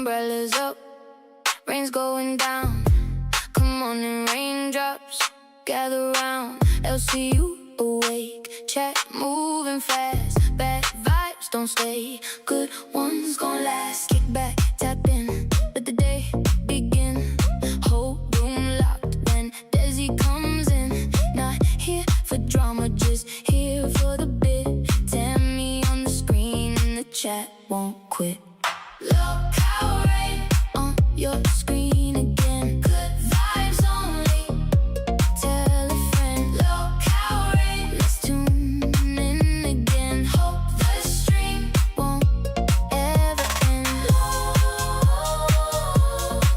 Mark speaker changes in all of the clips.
Speaker 1: umbrellas up, rain's going down. Come on and raindrops, gather round. They'll see you awake, chat moving fast. Bad vibes don't stay, good ones gon' last. Kick back, tap in, let the day begin. Whole room locked when Desi comes in. Not here for drama, just here for the bit. Tammy on the screen and the chat won't quit. Look how rain on your screen again. Good vibes only. Tell a friend. Look how rain. Let's tune in again. Hope the stream won't ever end. Look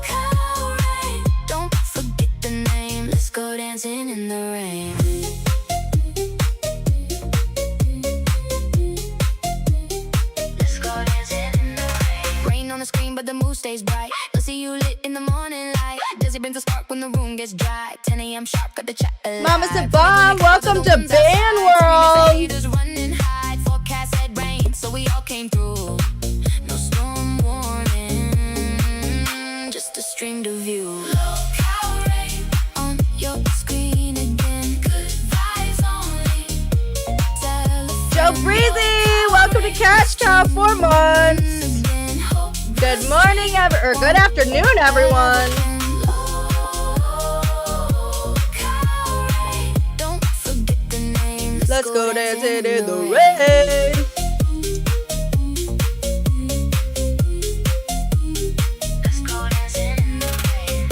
Speaker 1: how rain. Don't forget the name. Let's go dancing in the rain. Screen, but the mood stays bright. They'll see you lit in the morning light. Desi brings a spark when the room gets dry. 10 a.m. sharp, got the chat alive.
Speaker 2: Mama Savon, welcome to Band World.
Speaker 1: Running high, forecast said rain, so we all came through. No storm warning, just a stream to view. Look how rain on your screen again. Good vibes only.
Speaker 2: Joe Breezy, welcome to Cash Cow 4 months. Good morning, good afternoon, everyone. Let's go dancing in the rain.
Speaker 1: Let's go dancing in the rain.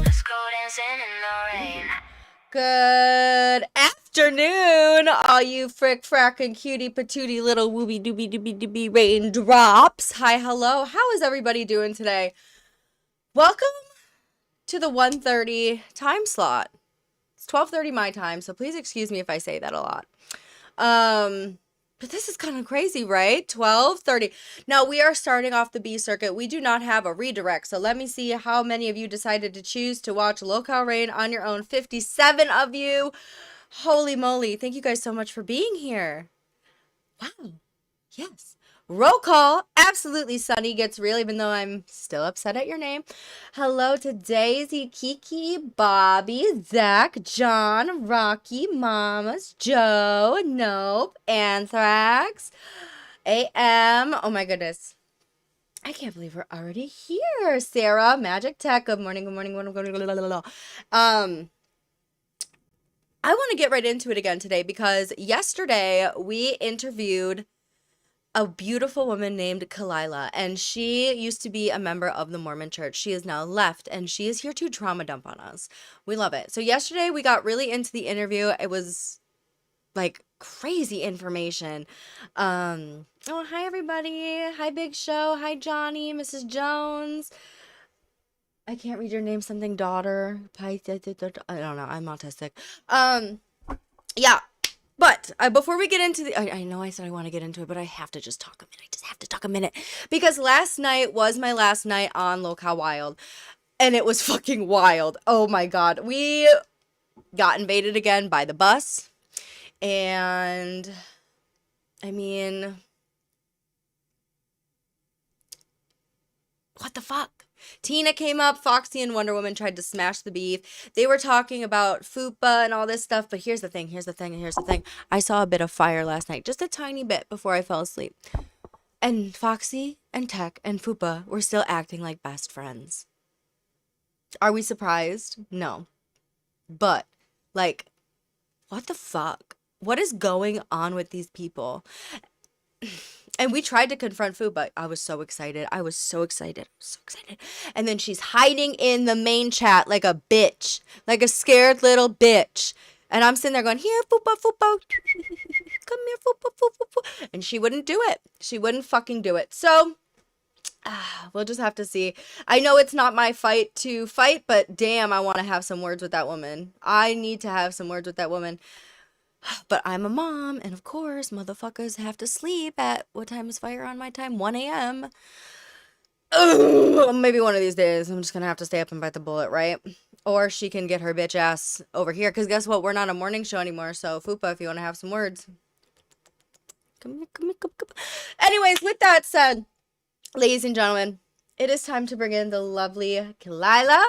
Speaker 1: Let's go dancing in the rain.
Speaker 2: Good afternoon, all you frick frackin' cutie patootie little wooby dooby dooby dooby raindrops. Hi, hello. How is everybody doing today? Welcome to the 1:30 time slot. It's 12:30 my time, so please excuse me if I say that a lot. But this is kind of crazy, right? 12:30. Now, we are starting off the B circuit. We do not have a redirect, so let me see how many of you decided to choose to watch Locale Rain on your own. 57 of you. Holy moly. Thank you guys so much for being here. Wow. Yes. Roll call. Absolutely, Sunny gets real, even though I'm still upset at your name. Hello to Daisy, Kiki, Bobby, Zach, John, Rocky, Mamas, Joe, Nope, Anthrax, AM. Oh my goodness. I can't believe we're already here. Sarah, Magic Tech. Good morning, good morning, good morning. I want to get right into it again today because yesterday we interviewed a beautiful woman named Kalila, and she used to be a member of the Mormon Church. She is now left, and she is here to trauma dump on us. We love it. So yesterday we got really into the interview. It was like crazy information. Oh, hi everybody. Hi Big Show. Hi Johnny, Mrs. Jones. I can't read your name. Something daughter. I don't know. I'm autistic. Yeah. But before we get into the, I know I said I want to get into it, but I have to just talk a minute. I just have to talk a minute because last night was my last night on Locale Wild, and it was fucking wild. Oh my God, we got invaded again by the bus, and I mean, what the fuck? Tina came up, Foxy and Wonder Woman tried to smash the beef. They were talking about FUPA and all this stuff, but here's the thing. I saw a bit of fire last night, just a tiny bit before I fell asleep. And Foxy and Tech and FUPA were still acting like best friends. Are we surprised? No. But, like, what the fuck? What is going on with these people? And we tried to confront Fu, but I was so excited. And then she's hiding in the main chat like a bitch, like a scared little bitch. And I'm sitting there going, here, Fupa, Fupa. Come here, Fupa, Fupa, Fupa. And she wouldn't do it. She wouldn't fucking do it. So, we'll just have to see. I know it's not my fight to fight, but damn, I want to have some words with that woman. I need to have some words with that woman. But I'm a mom, and of course, motherfuckers have to sleep at, what time is fire on my time? 1 a.m. Maybe one of these days, I'm just gonna have to stay up and bite the bullet, right? Or she can get her bitch ass over here, because guess what? We're not a morning show anymore, so Fupa, if you want to have some words, Come. Anyways, with that said, ladies and gentlemen, it is time to bring in the lovely Kalila.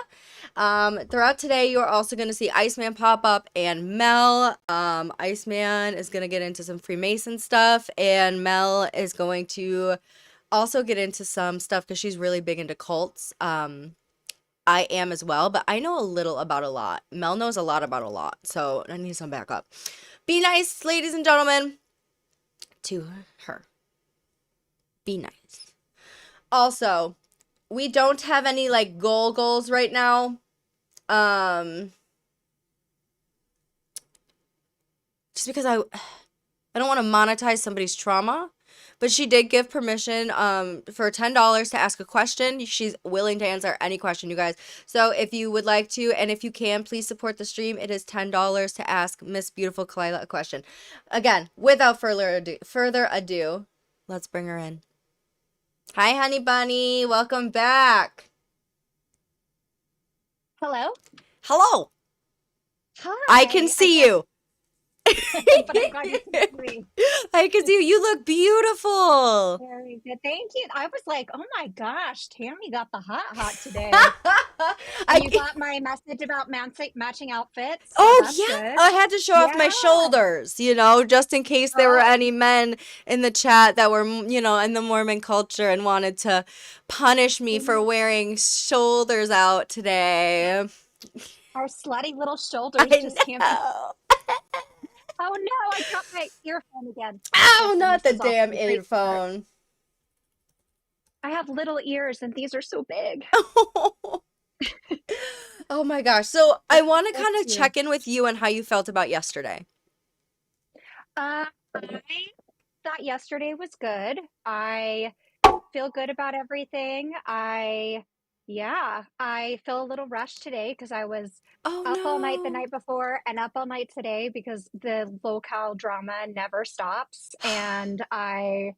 Speaker 2: Throughout today, you're also going to see Iceman pop up and Mel. Iceman is going to get into some Freemason stuff, and Mel is going to also get into some stuff because she's really big into cults. I am as well, but I know a little about a lot. Mel knows a lot about a lot, so I need some backup. Be nice, ladies and gentlemen, to her. Be nice. Also, we don't have any like goals right now. Just because I don't want to monetize somebody's trauma, but she did give permission for $10 to ask a question. She's willing to answer any question, you guys. So if you would like to, and if you can, please support the stream. It is $10 to ask Miss Beautiful Kalila a question. Again, without further ado, let's bring her in. Hi, honey bunny. Welcome back.
Speaker 3: Hello?
Speaker 2: Hello.
Speaker 3: Hi.
Speaker 2: I can see you.
Speaker 3: But I got you completely.
Speaker 2: I can see you. You look beautiful.
Speaker 3: Very good. Thank you. I was like, oh my gosh, Tammy got the hot today. You got my message about matching outfits. So
Speaker 2: Oh,
Speaker 3: that's
Speaker 2: yeah.
Speaker 3: good.
Speaker 2: I had to show off my
Speaker 3: Yeah.
Speaker 2: shoulders, just in case there were
Speaker 3: Oh.
Speaker 2: any men in the chat that were, in the Mormon culture and wanted to punish me for wearing shoulders out today.
Speaker 3: Our slutty little shoulders
Speaker 2: I
Speaker 3: just can't be.
Speaker 2: know.
Speaker 3: Oh no, I dropped my earphone again.
Speaker 2: Ow,
Speaker 3: Listen,
Speaker 2: not the
Speaker 3: this is off
Speaker 2: damn
Speaker 3: to a great start.
Speaker 2: earphone.
Speaker 3: I have little ears and these are so big.
Speaker 2: Oh my gosh. So I want to
Speaker 3: Thank
Speaker 2: kind of
Speaker 3: you.
Speaker 2: check in with you on how you felt about yesterday.
Speaker 3: I thought yesterday was good. I feel good about everything. I feel a little rushed today because I was
Speaker 2: Oh
Speaker 3: up all night the
Speaker 2: no.
Speaker 3: night before and up all night today because the locale drama never stops. And I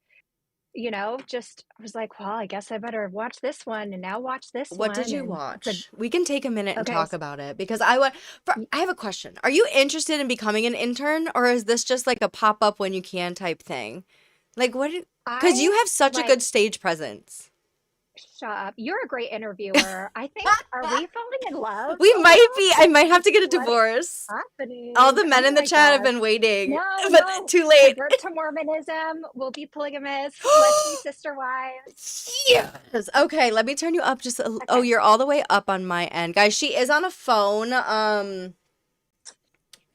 Speaker 3: was like, well, I guess I better watch this one and now watch this
Speaker 2: What did
Speaker 3: one.
Speaker 2: you
Speaker 3: And
Speaker 2: watch? We can take a minute and
Speaker 3: okay.
Speaker 2: talk about it because I have a question. Are you interested in becoming an intern, or is this just like a pop up when you can type thing? Like because you have such a good stage presence.
Speaker 3: Shut up. You're a great interviewer. I think, are we falling in love?
Speaker 2: We might be. I might have to get a
Speaker 3: What is
Speaker 2: divorce.
Speaker 3: happening?
Speaker 2: All the men
Speaker 3: Oh
Speaker 2: in the
Speaker 3: my
Speaker 2: chat have
Speaker 3: gosh.
Speaker 2: been waiting,
Speaker 3: No,
Speaker 2: but
Speaker 3: no.
Speaker 2: too late.
Speaker 3: Convert to Mormonism. We'll be polygamous. Let's be sister wives.
Speaker 2: Yes. Okay, let me turn you up just oh,
Speaker 3: Okay.
Speaker 2: you're all the way up on my end. Guys, she is on a phone.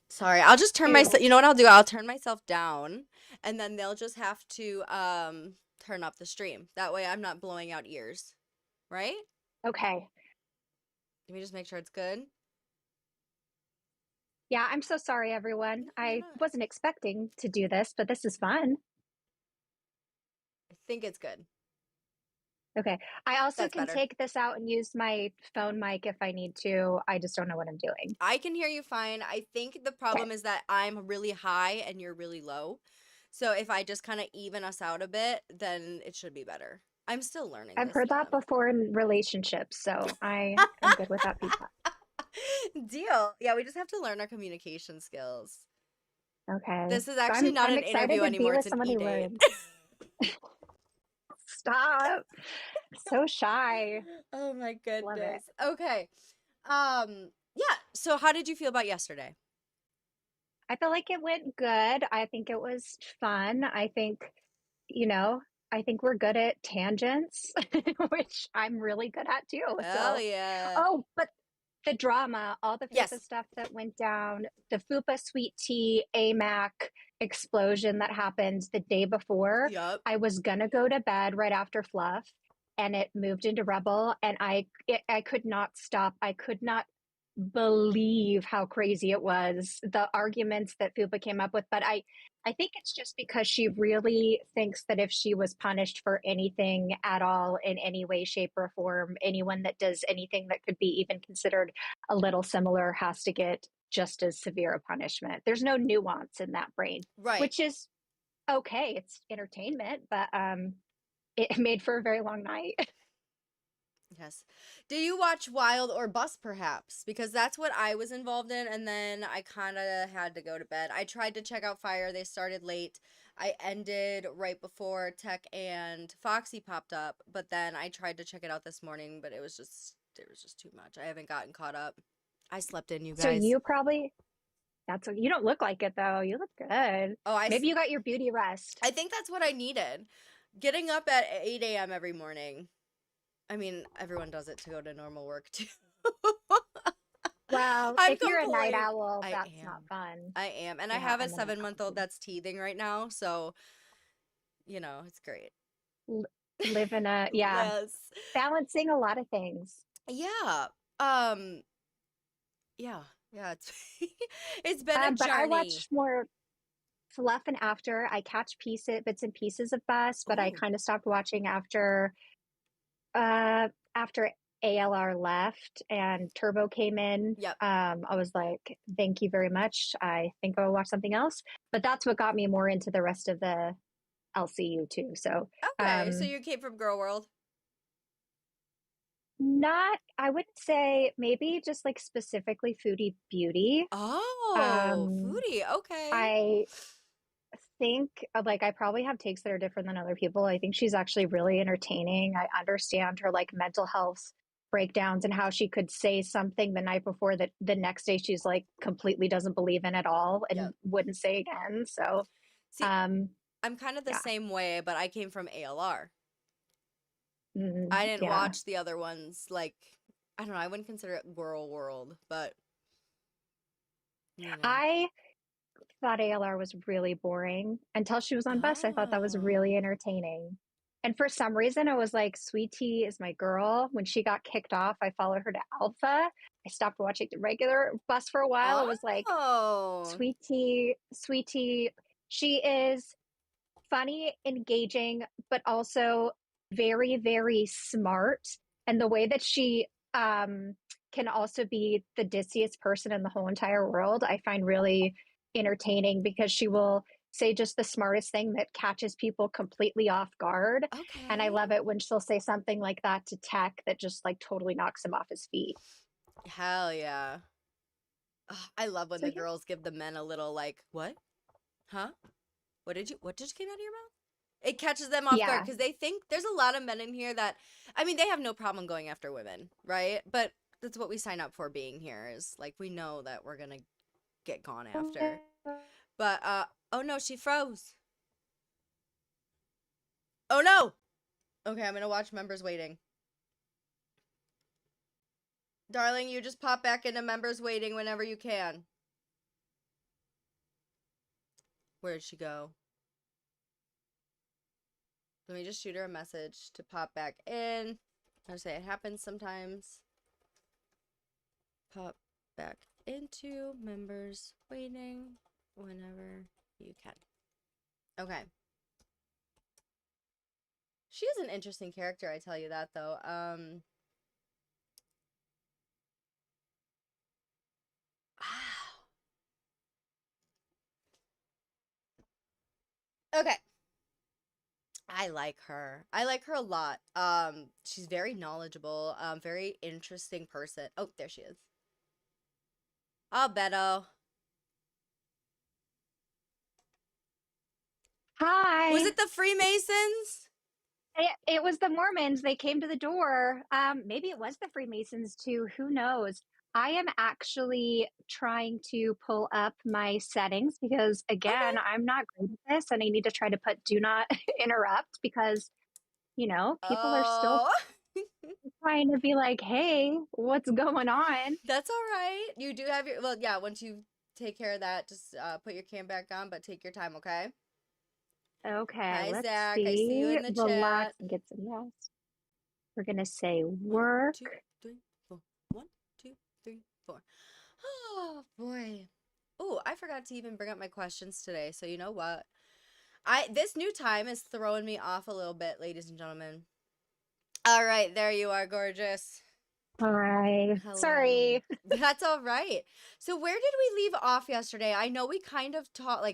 Speaker 2: Sorry, I'll just turn myself, you know what I'll do? I'll turn myself down and then they'll just have to turn up the stream. That way I'm not blowing out ears. Right?
Speaker 3: Okay.
Speaker 2: Let me just make sure it's good.
Speaker 3: Yeah, I'm so sorry, everyone. I
Speaker 2: no.
Speaker 3: wasn't expecting to do this, but this is fun.
Speaker 2: I think it's good.
Speaker 3: Okay. I also
Speaker 2: That's
Speaker 3: can
Speaker 2: better.
Speaker 3: take this out and use my phone mic if I need to. I just don't know what I'm doing.
Speaker 2: I can hear you fine. I think the problem is that I'm really high and you're really low. So if I just kind of even us out a bit, then it should be better. I'm still learning
Speaker 3: I've
Speaker 2: this,
Speaker 3: heard that
Speaker 2: man.
Speaker 3: before in relationships, so I am good with that feedback.
Speaker 2: Deal. Yeah, we just have to learn our communication skills.
Speaker 3: Okay.
Speaker 2: This is
Speaker 3: So
Speaker 2: actually not
Speaker 3: I'm
Speaker 2: an
Speaker 3: excited
Speaker 2: interview
Speaker 3: to
Speaker 2: anymore.
Speaker 3: be
Speaker 2: It's
Speaker 3: with
Speaker 2: an
Speaker 3: someone who
Speaker 2: e-date.
Speaker 3: learns. Stop. So shy.
Speaker 2: Oh my
Speaker 3: Love it.
Speaker 2: goodness. Okay. Yeah, so how did you feel about yesterday?
Speaker 3: I feel like it went good. I think it was fun. I think, I think we're good at tangents, which I'm really good at too.
Speaker 2: Hell
Speaker 3: So,
Speaker 2: yeah.
Speaker 3: oh, but the drama, all the
Speaker 2: Yes.
Speaker 3: FUPA stuff that went down, the FUPA Sweet Tea AMAC explosion that happened the day before.
Speaker 2: Yup.
Speaker 3: I was gonna go to bed right after Fluff, and it moved into Rebel, and I could not stop. I could not believe how crazy it was, the arguments that FUPA came up with. But I think it's just because she really thinks that if she was punished for anything at all in any way, shape, or form, anyone that does anything that could be even considered a little similar has to get just as severe a punishment. There's no nuance in that brain,
Speaker 2: Right.
Speaker 3: which is okay. It's entertainment, but it made for a very long night.
Speaker 2: Yes. Do you watch Wild or Bust perhaps? Because that's what I was involved in, and then I kind of had to go to bed. I tried to check out Fire. They started late. I ended right before Tech and Foxy popped up, but then I tried to check it out this morning, but it was just too much. I haven't gotten caught up. I slept in, you
Speaker 3: So
Speaker 2: guys.
Speaker 3: you probably that's what you don't look like it though. You look good.
Speaker 2: Oh,
Speaker 3: Maybe you got your beauty rest.
Speaker 2: I think that's what I needed. Getting up at 8 a.m. every morning. I mean, everyone does it to go to normal work too.
Speaker 3: Well,
Speaker 2: I'm
Speaker 3: if you're a night
Speaker 2: complete.
Speaker 3: owl,
Speaker 2: I
Speaker 3: that's not
Speaker 2: am.
Speaker 3: fun.
Speaker 2: I am. And I
Speaker 3: Yeah,
Speaker 2: have a
Speaker 3: I'm a night
Speaker 2: 7-month-old
Speaker 3: owl
Speaker 2: that's teething right now, so it's great.
Speaker 3: too. Live in a yeah,
Speaker 2: Yes.
Speaker 3: balancing a lot of things.
Speaker 2: Yeah. Um, yeah. Yeah, it's it's been a
Speaker 3: But I
Speaker 2: journey.
Speaker 3: watch more Fluff and After. I catch bits and pieces of Bus, but I
Speaker 2: Ooh.
Speaker 3: kind of stopped watching after ALR left and Turbo came in.
Speaker 2: Yep.
Speaker 3: I was like, thank you very much. I think I'll watch something else. But that's what got me more into the rest of the LCU too. So
Speaker 2: Okay, so
Speaker 3: um
Speaker 2: you came from Girl World.
Speaker 3: not I wouldn't say maybe just like specifically Foodie Beauty.
Speaker 2: Oh,
Speaker 3: Um
Speaker 2: foodie. Okay.
Speaker 3: I think like I probably have takes that are different than other people. I think she's actually really entertaining. I understand her like mental health breakdowns and how she could say something the night before that the next day she's like completely doesn't believe in at all and
Speaker 2: Yep.
Speaker 3: wouldn't say again. So
Speaker 2: See,
Speaker 3: um
Speaker 2: I'm kind of the
Speaker 3: yeah.
Speaker 2: same way, but I came from ALR. I didn't
Speaker 3: Yeah.
Speaker 2: watch the other ones. Like, I don't know. I wouldn't consider it Girl World, but you know.
Speaker 3: I thought ALR was really boring until she was on Bus. I thought that was
Speaker 2: Oh.
Speaker 3: really entertaining. And for some reason, I was like, Sweet Tea is my girl. When she got kicked off, I followed her to Alpha. I stopped watching the regular Bus for a while. I was like,
Speaker 2: Oh.
Speaker 3: Sweet Tea. She is funny, engaging, but also very, very smart. And the way that she can also be the dissiest person in the whole entire world, I find really entertaining because she will say just the smartest thing that catches people completely off guard. And I
Speaker 2: Okay.
Speaker 3: love it when she'll say something like that to Tech that just like totally knocks him off his feet.
Speaker 2: Hell yeah. Ugh, I love when
Speaker 3: So
Speaker 2: the
Speaker 3: yeah.
Speaker 2: girls give the men a little like, what? Huh? What just came out of your mouth? It catches them off guard
Speaker 3: Yeah.
Speaker 2: because they think there's a lot of men in here that, I mean, they have no problem going after women, right? But that's what we sign up for being here is like, we know that we're gonna get gone after. But, oh no, she froze. Oh no! Okay, I'm gonna watch Members Waiting. Darling, you just pop back into Members Waiting whenever you can. Where did she go? Let me just shoot her a message to pop back in. I say it happens sometimes. Pop back into Members Waiting whenever you can. Okay. She is an interesting character, I tell you that though. Okay. I like her. I like her a lot. She's very knowledgeable, very interesting person. Oh, there she is. Oh, Beto. Was
Speaker 3: Hi.
Speaker 2: it the Freemasons?
Speaker 3: It was the Mormons. They came to the door. Maybe it was the Freemasons too. Who knows? I am actually trying to pull up my settings because,
Speaker 2: Okay.
Speaker 3: again, I'm not great at this and I need to try to put do not interrupt because, people are still
Speaker 2: Oh.
Speaker 3: trying to be like, hey, what's going on?
Speaker 2: That's all right. You do have your, well, yeah, once you take care of that, just put your cam back on, but take your time, okay?
Speaker 3: Okay,
Speaker 2: Hi,
Speaker 3: let's
Speaker 2: Zach. I see you
Speaker 3: see.
Speaker 2: in the
Speaker 3: Relax
Speaker 2: chat.
Speaker 3: and get some rest. We're going to say
Speaker 2: One,
Speaker 3: work.
Speaker 2: 2, 3, 4. 1, 2, 3, 4. Oh, boy. Oh, I forgot to even bring up my questions today. So you know what? This new time is throwing me off a little bit, ladies and gentlemen. All right, there you are, gorgeous.
Speaker 3: Hi.
Speaker 2: Hello.
Speaker 3: Sorry.
Speaker 2: That's all right. So where did we leave off yesterday? I know we kind of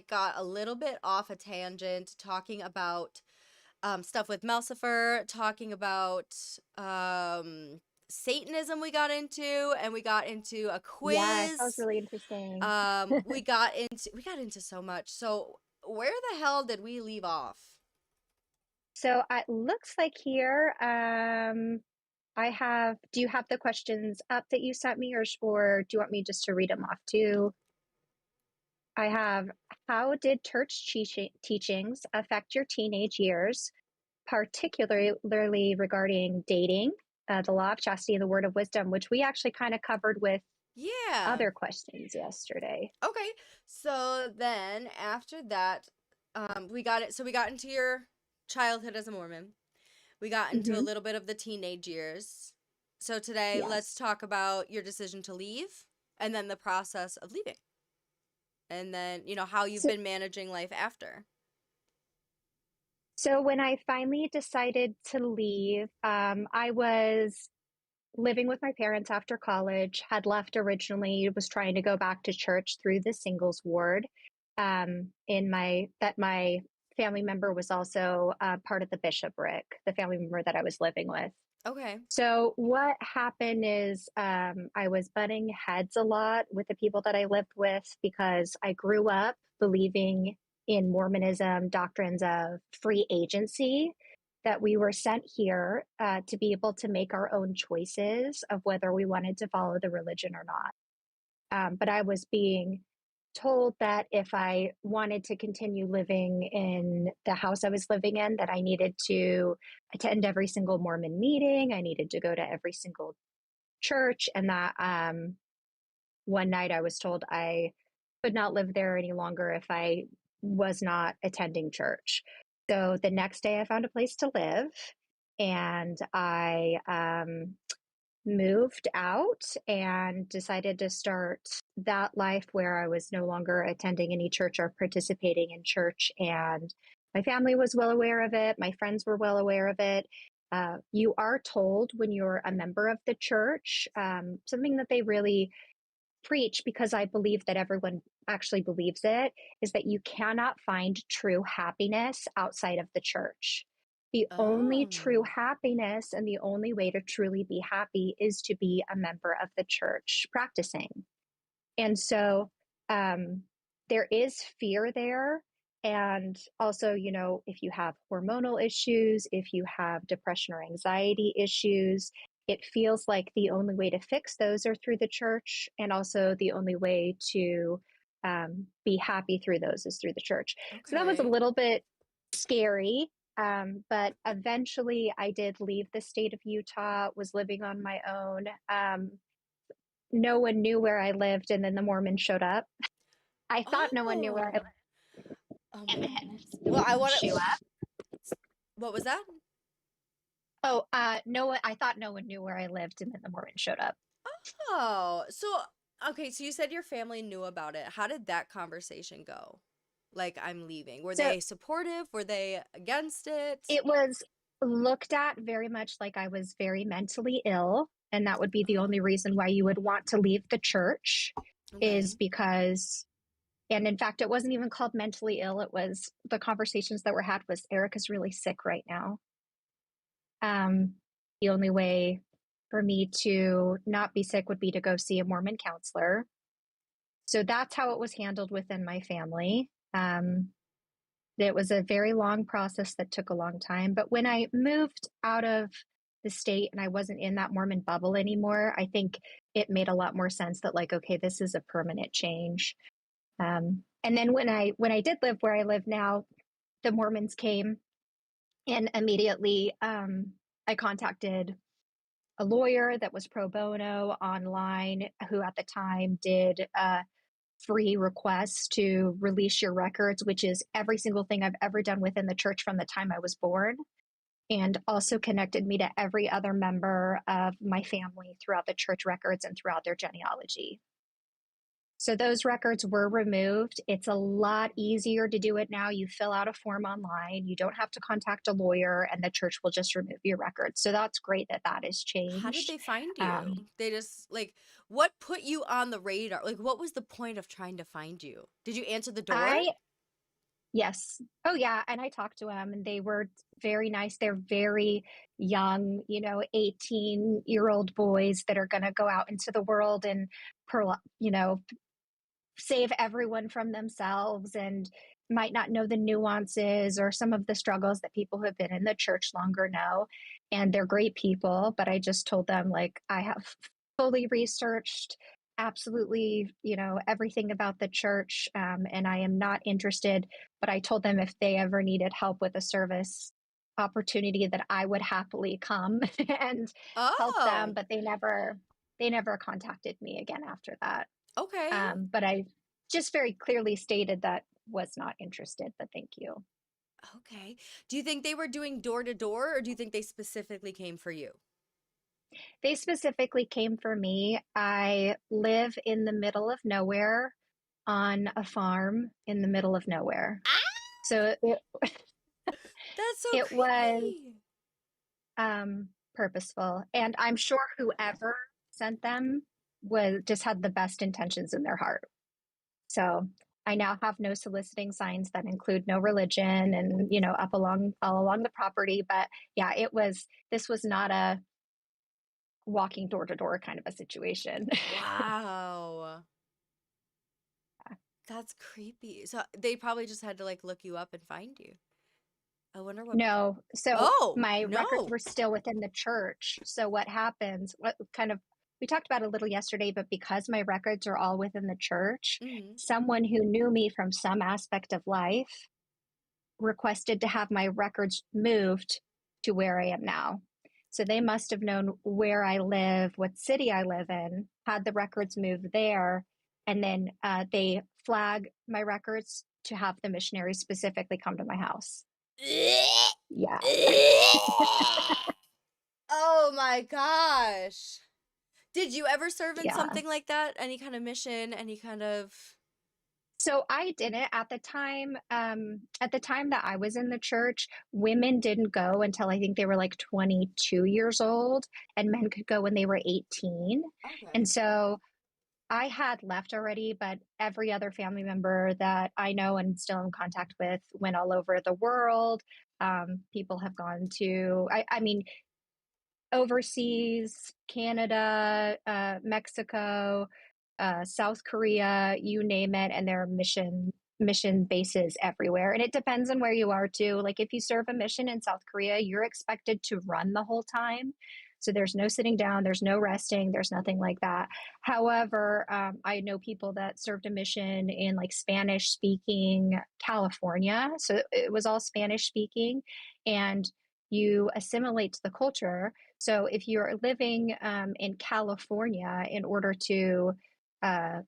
Speaker 2: got a little bit off a tangent talking about stuff with Melcifer, talking about Satanism we got into, and we got into a
Speaker 3: Yes, that was
Speaker 2: quiz.
Speaker 3: really interesting.
Speaker 2: We got into so much. So where the hell did we leave off?
Speaker 3: So it looks like here, do you have the questions up that you sent me, or do you want me just to read them off too? I have, how did church teachings affect your teenage years, particularly regarding dating, the law of chastity, and the word of wisdom, which we actually kind of covered with
Speaker 2: Yeah.
Speaker 3: other questions yesterday.
Speaker 2: Okay. So then after that, we got it. So we got into your childhood as a Mormon. We got into a
Speaker 3: Mm-hmm.
Speaker 2: little bit of the teenage years. So today, let's
Speaker 3: Yes.
Speaker 2: talk about your decision to leave and then the process of leaving. And then, how you've
Speaker 3: So,
Speaker 2: been managing life after.
Speaker 3: so when I finally decided to leave, I was living with my parents after college, had left originally, was trying to go back to church through the singles ward. My family member was also part of the bishopric, the family member that I was living with.
Speaker 2: Okay.
Speaker 3: So what happened is I was butting heads a lot with the people that I lived with because I grew up believing in Mormonism, doctrines of free agency, that we were sent here to be able to make our own choices of whether we wanted to follow the religion or not. But I was being told that if I wanted to continue living in the house I was living in, that I needed to attend every single Mormon meeting. I needed to go to every single church. And that one night I was told I could not live there any longer if I was not attending church. So the next day I found a place to live, and I moved out and decided to start that life where I was no longer attending any church or participating in church. And my family was well aware of it. My friends were well aware of it. You are told when you're a member of the church, something that they really preach, because I believe that everyone actually believes it, is that you cannot find true happiness outside of the church. The only true
Speaker 2: Oh.
Speaker 3: happiness and the only way to truly be happy is to be a member of the church practicing. And so there is fear there. And also, if you have hormonal issues, if you have depression or anxiety issues, it feels like the only way to fix those are through the church. And also, the only way to be happy through those is through the church. So that was a
Speaker 2: Okay.
Speaker 3: little bit scary. But eventually, I did leave the state of Utah, was living on my own. No one knew where I lived, and then the Mormons showed up. I thought no one knew where I
Speaker 2: Oh.
Speaker 3: lived,
Speaker 2: Oh
Speaker 3: and
Speaker 2: my
Speaker 3: then
Speaker 2: goodness. Well, I want
Speaker 3: show
Speaker 2: to.
Speaker 3: up.
Speaker 2: What was that?
Speaker 3: Oh, no one. I thought no one knew where I lived, and then the Mormons showed up.
Speaker 2: Oh, so okay, so you said your family knew about it. How did that conversation go? Like, I'm leaving. Were
Speaker 3: So
Speaker 2: they supportive? Were they against it?
Speaker 3: it was looked at very much like I was very mentally ill, and that would be the only reason why you would want to leave the church, is
Speaker 2: Okay.
Speaker 3: because. And in fact, it wasn't even called mentally ill. It was, the conversations that were had was, Erica's really sick right now. The only way for me to not be sick would be to go see a Mormon counselor. So that's how it was handled within my family. It was a very long process that took a long time. But when I moved out of the state and I wasn't in that Mormon bubble anymore, I think it made a lot more sense that, like, okay, this is a permanent change. And then when I did live where I live now, the Mormons came, and immediately I contacted a lawyer that was pro bono online, who at the time did a free request to release your records, which is every single thing I've ever done within the church from the time I was born, and also connected me to every other member of my family throughout the church records and throughout their genealogy. So those records were removed. It's a lot easier to do it now. You fill out a form online. You don't have to contact a lawyer, and the church will just remove your records. So that's great that that has
Speaker 2: How did
Speaker 3: changed.
Speaker 2: they find you? They just, like, what put you on the radar? Like, what was the point of trying to find you? Did you answer the door?
Speaker 3: I Yes. Oh, yeah. And I talked to them and they were very nice. They're very young, 18-year-old boys that are going to go out into the world and, save everyone from themselves and might not know the nuances or some of the struggles that people who have been in the church longer know. And they're great people. But I just told them, like, I have fully researched absolutely, everything about the church. And I am not interested. But I told them if they ever needed help with a service opportunity that I would happily come and help them.
Speaker 2: Oh,
Speaker 3: But they never contacted me again after that.
Speaker 2: okay.
Speaker 3: But I just very clearly stated that was not interested, but thank you.
Speaker 2: Okay. Do you think they were doing door to door, or do you think they specifically came for you?
Speaker 3: They specifically came for me. I live in the middle of nowhere on a farm in the middle of nowhere.
Speaker 2: Ah,
Speaker 3: So it,
Speaker 2: that's so
Speaker 3: it was
Speaker 2: creepy.
Speaker 3: purposeful. And I'm sure whoever sent them was just had the best intentions in their heart. So I now have no soliciting signs that include no religion and, up along all along the property. But yeah, this was not a walking door to door kind of a situation.
Speaker 2: Wow. That's creepy. So they probably just had to like look you up and find you. I wonder what.
Speaker 3: No. So
Speaker 2: Oh,
Speaker 3: my records
Speaker 2: no.
Speaker 3: were still within the church. So what happens, we talked about it a little yesterday, but because my records are all within the church,
Speaker 2: Hmm.
Speaker 3: someone who knew me from some aspect of life requested to have my records moved to where I am now. So they must have known where I live, what city I live in, had the records moved there, and then they flag my records to have the missionary specifically come to my house. Yeah.
Speaker 2: Oh my gosh. Did you ever serve in
Speaker 3: Yeah.
Speaker 2: something like that? Any kind of mission, any kind of.
Speaker 3: So I didn't at the time. At the time that I was in the church, women didn't go until I think they were like 22 years old, and men could go when they were 18. And
Speaker 2: Okay.
Speaker 3: so I had left already, but every other family member that I know and still in contact with went all over the world. People have gone to, I mean, overseas, Canada, Mexico, South Korea, you name it, and there are mission bases everywhere. And it depends on where you are too. Like if you serve a mission in South Korea, you're expected to run the whole time. So there's no sitting down, there's no resting, there's nothing like that. However, I know people that served a mission in like Spanish speaking California. So it was all Spanish speaking, and you assimilate to the culture. So if you're living in California, uh,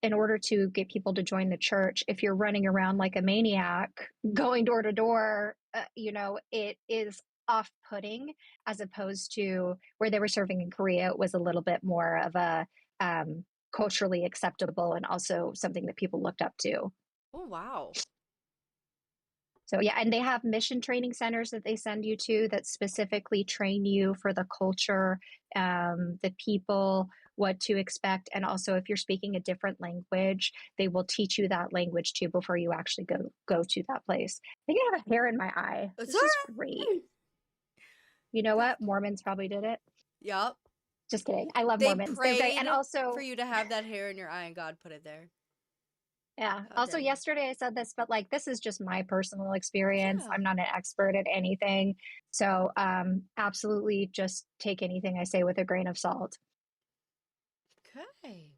Speaker 3: in order to get people to join the church, if you're running around like a maniac, going door to door, it is off-putting, as opposed to where they were serving in Korea. It was a little bit more of a culturally acceptable and also something that people looked up to.
Speaker 2: Oh, wow.
Speaker 3: So yeah, and they have mission training centers that they send you to that specifically train you for the culture, the people, what to expect, and also if you're speaking a different language, they will teach you that language too before you actually go to that place. I think I have a hair in my eye.
Speaker 2: It's
Speaker 3: This
Speaker 2: all
Speaker 3: is great.
Speaker 2: right.
Speaker 3: You know what? Mormons probably did it.
Speaker 2: Yup.
Speaker 3: Just kidding. I love
Speaker 2: They
Speaker 3: Mormons. They're great. And
Speaker 2: prayed for
Speaker 3: also,
Speaker 2: you to have that hair in your eye, and God put it there.
Speaker 3: yeah.
Speaker 2: How
Speaker 3: Also,
Speaker 2: dare you?
Speaker 3: yesterday I said this, but like this is just my personal experience.
Speaker 2: Yeah.
Speaker 3: I'm not an expert at anything. So, absolutely just take anything I say with a grain of salt.
Speaker 2: Okay.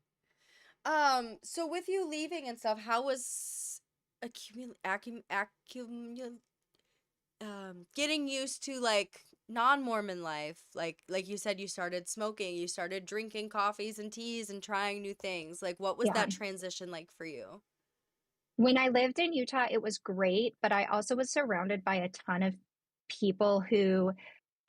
Speaker 2: So with you leaving and stuff, how was getting used to like non-Mormon life? Like you said, you started smoking, you started drinking coffees and teas and trying new things. Like what was
Speaker 3: Yeah.
Speaker 2: that transition like for you?
Speaker 3: When I lived in Utah, it was great, but I also was surrounded by a ton of people who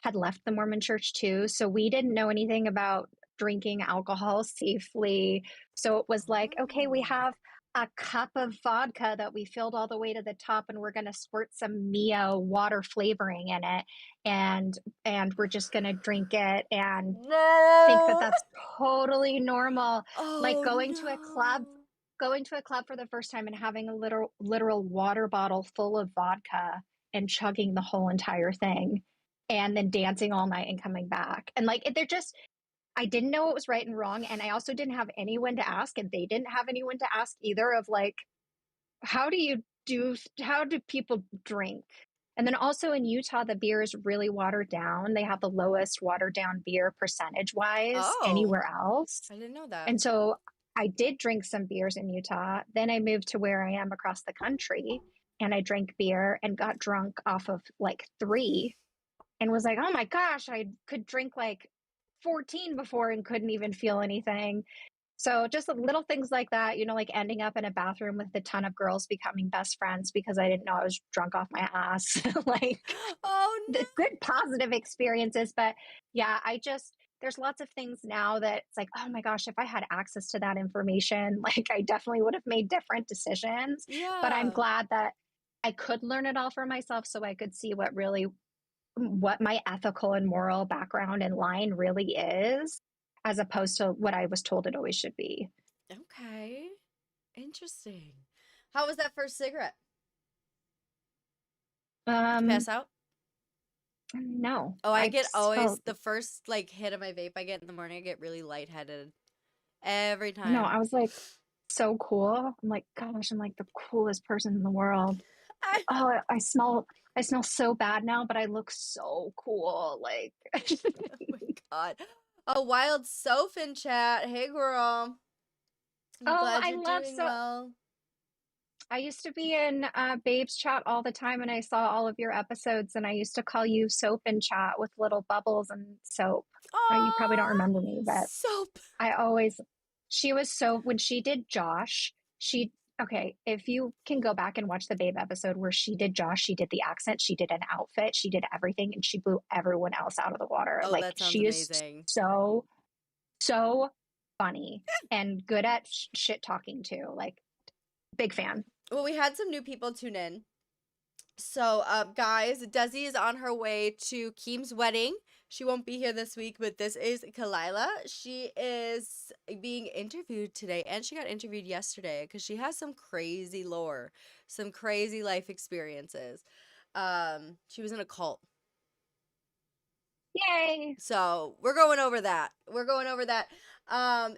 Speaker 3: had left the Mormon church too. So we didn't know anything about drinking alcohol safely. So it was like, okay, we
Speaker 2: Oh.
Speaker 3: have a cup of vodka that we filled all the way to the top and we're going to squirt some Mio water flavoring in it, and we're just going to drink it and think that
Speaker 2: No.
Speaker 3: that's totally normal. Like
Speaker 2: Oh
Speaker 3: going to a club
Speaker 2: no.
Speaker 3: going to a club for the first time and having a literal water bottle full of vodka and chugging the whole entire thing and then dancing all night and coming back. And like they're just I didn't know what was right and wrong, and I also didn't have anyone to ask, and they didn't have anyone to ask either of like how do people drink? And then also in Utah, the beer is really watered down. They have the lowest watered down beer percentage wise
Speaker 2: Oh,
Speaker 3: anywhere else.
Speaker 2: I didn't know that.
Speaker 3: And so I did drink some beers in Utah. Then I moved to where I am across the country and I drank beer and got drunk off of like three and was like, oh my gosh, I could drink like 14 before and couldn't even feel anything. So just little things like that, like ending up in a bathroom with a ton of girls becoming best friends because I didn't know I was drunk off my ass. Like
Speaker 2: Oh no.
Speaker 3: the good positive experiences. But yeah, there's lots of things now that it's like, oh my gosh, if I had access to that information, like I definitely would have made different decisions. But I'm
Speaker 2: Yeah.
Speaker 3: glad that I could learn it all for myself so I could see what my ethical and moral background and line really is, as opposed to what I was told it always should be.
Speaker 2: Okay. Interesting. How was that first cigarette? Did you pass
Speaker 3: Um,
Speaker 2: out?
Speaker 3: no,
Speaker 2: Oh, I
Speaker 3: I
Speaker 2: get always
Speaker 3: still,
Speaker 2: the first like hit of my vape I get in the morning, I get really lightheaded every
Speaker 3: no,
Speaker 2: time.
Speaker 3: I was like so cool. I'm like, gosh, I'm like the coolest person in the world.
Speaker 2: I,
Speaker 3: Oh, I smell so bad now, but I look so cool. Like,
Speaker 2: oh my God. A wild Soph in chat. Hey girl. I'm
Speaker 3: oh,
Speaker 2: glad
Speaker 3: I
Speaker 2: you're
Speaker 3: love
Speaker 2: doing
Speaker 3: so.
Speaker 2: well.
Speaker 3: I used to be in Babes chat all the time, and I saw all of your episodes, and I used to call you Soap in chat with little bubbles and soap. You probably don't
Speaker 2: Aw,
Speaker 3: remember me, but
Speaker 2: Soap.
Speaker 3: I always, she was so, when she did Josh, okay, if you can go back and watch the Babe episode where she did Josh, she did the accent, she did an outfit, she did everything, and she blew everyone else out of the water.
Speaker 2: Oh,
Speaker 3: Like,
Speaker 2: that sounds
Speaker 3: she is
Speaker 2: amazing.
Speaker 3: so, so funny and good at shit talking too. Like, big fan.
Speaker 2: Well, we had some new people tune in. So, guys, Desi is on her way to Keem's wedding. She won't be here this week, but this is Kalila. She is being interviewed today, and she got interviewed yesterday because she has some crazy lore, some crazy life experiences. She was in a cult.
Speaker 3: Yay!
Speaker 2: So we're going over that. We're going over that.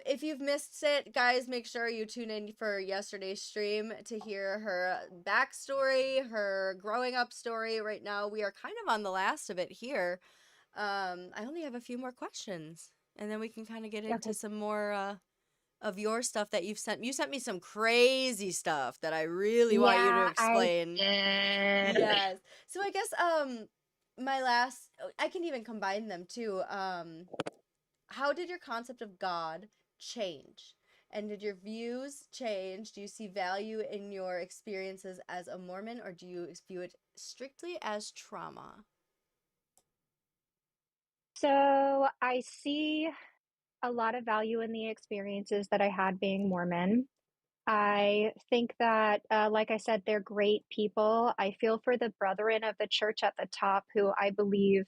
Speaker 2: If you've missed it, guys, make sure you tune in for yesterday's stream to hear her backstory, her growing up story. Right now, we are kind of on the last of it here. I only have a few more questions, and then we can kind of get into
Speaker 3: Okay.
Speaker 2: some more of your stuff that you've sent. You sent me some crazy stuff that I really want you to
Speaker 3: Yeah, I
Speaker 2: explain.
Speaker 3: did.
Speaker 2: Yes. So I guess my last I can even combine them too. How did your concept of God change? And did your views change? Do you see value in your experiences as a Mormon, or do you view it strictly as trauma?
Speaker 3: So I see a lot of value in the experiences that I had being Mormon. I think that, like I said, they're great people. I feel for the brethren of the church at the top who I believe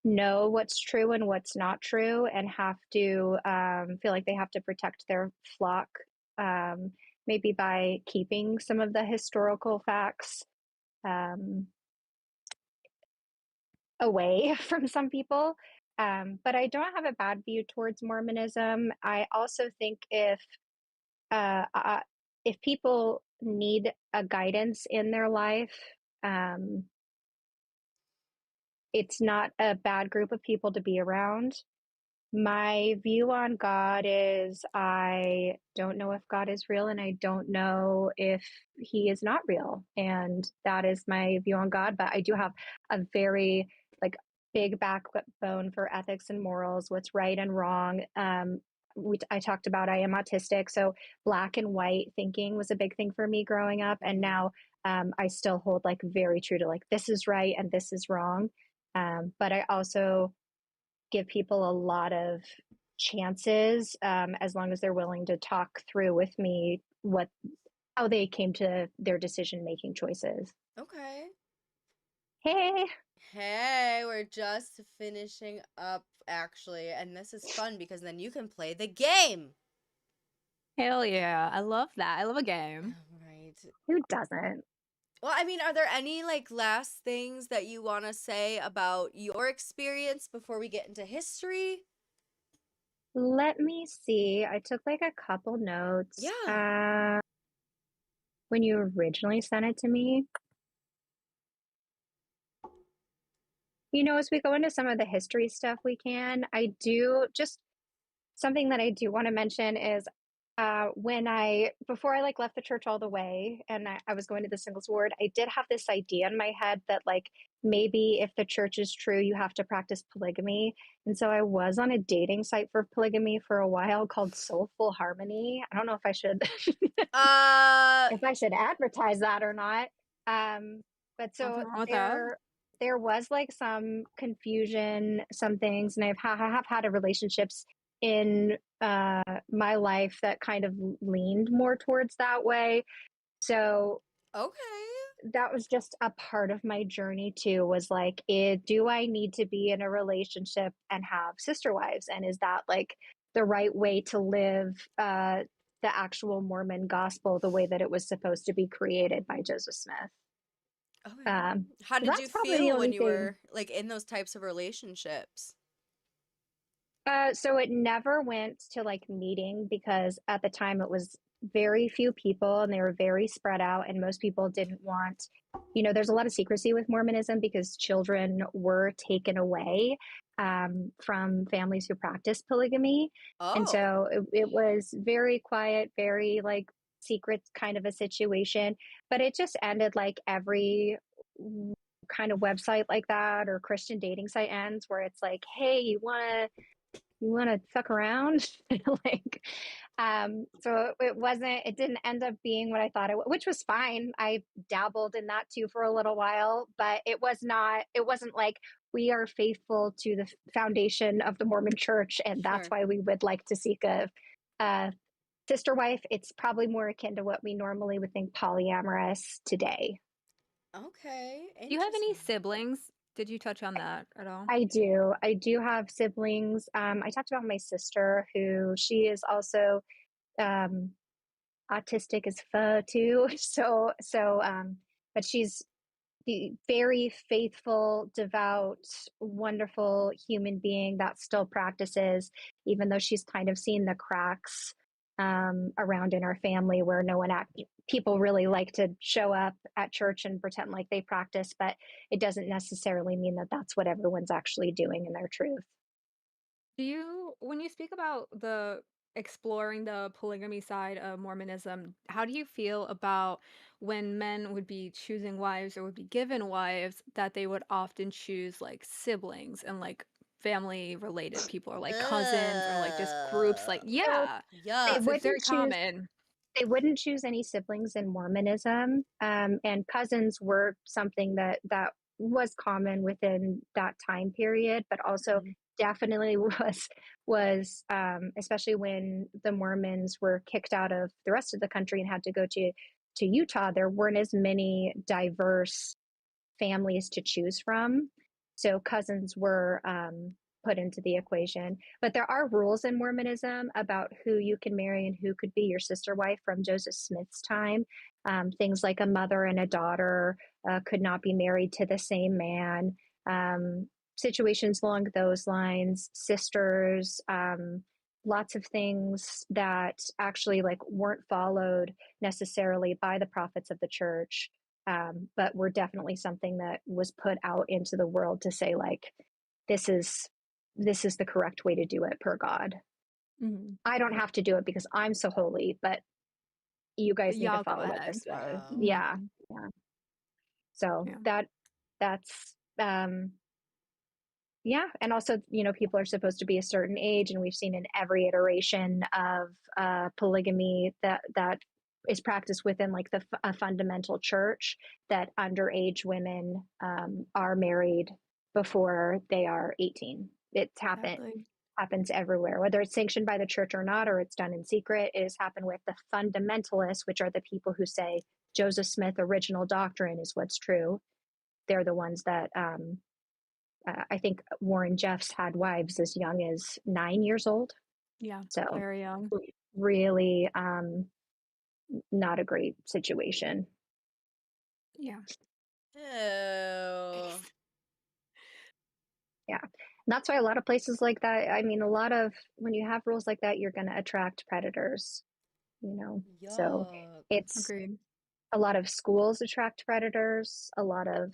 Speaker 3: know what's true and what's not true and have to feel like they have to protect their flock, um, maybe by keeping some of the historical facts um, away from some people. But I don't have a bad view towards Mormonism. I also think uh, uh, if people need a guidance in their life, um, it's not a bad group of people to be around. My view on God is I don't know if God is real and I don't know if he is not real. And that is my view on God. But I do have a very like big backbone for ethics and morals, what's right and wrong. I talked about I am autistic, so black and white thinking was a big thing for me growing up. And
Speaker 2: Mm-hmm.
Speaker 3: now I still hold like very true to like this is right and this is wrong. But I also give people a lot of chances as long as they're willing to talk through with me how they came to their decision making choices.
Speaker 2: Okay.
Speaker 3: Hey,
Speaker 2: Hey, we're just finishing up actually, and this is fun because then you can play the game.
Speaker 4: Hell yeah. I love that. I love a game.
Speaker 2: Right.
Speaker 3: Who doesn't?
Speaker 2: Well, I mean, are there any like last things that you want to say about your experience before we get into history?
Speaker 3: Let me see. I took like a couple notes.
Speaker 2: Yeah.
Speaker 3: When you originally sent it to me, as we go into some of the history stuff we can, I do just something that I do want to mention is before I like left the church all the way and I was going to the singles ward, I did have this idea in my head that like maybe if the church is true, you have to practice polygamy. And so I was on a dating site for polygamy for a while called Soulful Harmony. I don't know if I should
Speaker 2: Uh,
Speaker 3: if I should advertise that or not. But
Speaker 4: Nothing
Speaker 3: so
Speaker 4: wrong with that.
Speaker 3: there was like some confusion, some things, and I have had a relationships in my life that kind of leaned more towards that way. So
Speaker 2: okay.
Speaker 3: that was just a part of my journey too, was like, do I need to be in a relationship and have sister wives? And is that like the right way to live the actual Mormon gospel the way that it was supposed to be created by Joseph Smith?
Speaker 2: Okay. How
Speaker 3: So
Speaker 2: did you
Speaker 3: that's probably the
Speaker 2: feel when
Speaker 3: only
Speaker 2: you
Speaker 3: thing.
Speaker 2: were like in those types of relationships?
Speaker 3: So it never went to like meeting because at the time it was very few people and they were very spread out, and most people didn't want, there's a lot of secrecy with Mormonism because children were taken away from families who practiced polygamy. And
Speaker 2: Oh,
Speaker 3: so it was very quiet, very like secret kind of a situation. But it just ended like every kind of website like that or Christian dating site ends, where it's like, hey, you want to fuck around. Like, so it didn't end up being what I thought which was fine. I dabbled in that too for a little while, but it wasn't like we are faithful to the foundation of the Mormon church and that's
Speaker 2: sure.
Speaker 3: why we would like to seek a sister wife. It's probably more akin to what we normally would think polyamorous today.
Speaker 2: Okay.
Speaker 4: Do you have any
Speaker 2: Interesting.
Speaker 4: siblings? Did you touch on that at all?
Speaker 3: I do. I do have siblings. I talked about my sister, who she is also um, autistic as fuck too. But she's the very faithful, devout, wonderful human being that still practices, even though she's kind of seen the cracks around in our family where people really like to show up at church and pretend like they practice, but it doesn't necessarily mean that that's what everyone's actually doing in their truth.
Speaker 4: When you speak about the exploring the polygamy side of Mormonism, how do you feel about when men would be choosing wives or would be given wives that they would often choose like siblings and like family related people or like cousins or like just groups like
Speaker 3: So
Speaker 4: yeah,
Speaker 3: they
Speaker 2: Yuck.
Speaker 4: it's very
Speaker 3: wouldn't choose
Speaker 4: common.
Speaker 3: they wouldn't choose any siblings in Mormonism, and cousins were something that was common within that time period, but also
Speaker 4: Mhm.
Speaker 3: definitely was especially when the Mormons were kicked out of the rest of the country and had to go to Utah. There weren't as many diverse families to choose from. So cousins were put into the equation. But there are rules in Mormonism about who you can marry and who could be your sister wife from Joseph Smith's time. Things like a mother and a daughter could not be married to the same man. Situations along those lines, sisters, lots of things that actually like weren't followed necessarily by the prophets of the church, but were definitely something that was put out into the world to say like this is the correct way to do it per God.
Speaker 4: Mhm.
Speaker 3: I don't have to do it because I'm so holy, but you guys need to
Speaker 4: Y'all go
Speaker 3: follow it
Speaker 4: ahead.
Speaker 3: this way.
Speaker 2: Wow.
Speaker 3: Yeah,
Speaker 4: Mhm.
Speaker 3: yeah. So
Speaker 4: Yeah.
Speaker 3: that's yeah, and also people are supposed to be a certain age, and we've seen in every iteration of polygamy that is practiced within like a fundamental church that underage women are married before they are 18. It's
Speaker 4: Exactly.
Speaker 3: happens everywhere, whether it's sanctioned by the church or not, or it's done in secret. It has happened with the fundamentalists, which are the people who say Joseph Smith original doctrine is what's true. They're the ones that I think Warren Jeffs had wives as young as 9 years old.
Speaker 4: Yeah.
Speaker 3: So
Speaker 4: Very young.
Speaker 3: really not a great situation.
Speaker 4: Yeah.
Speaker 2: Ew.
Speaker 3: Yeah. And that's why a lot of places like that, I mean, a lot of when you have rules like that, you're going to attract predators, you know. So
Speaker 2: Yuck.
Speaker 3: it's
Speaker 4: Agreed.
Speaker 3: a lot of schools attract predators, a lot of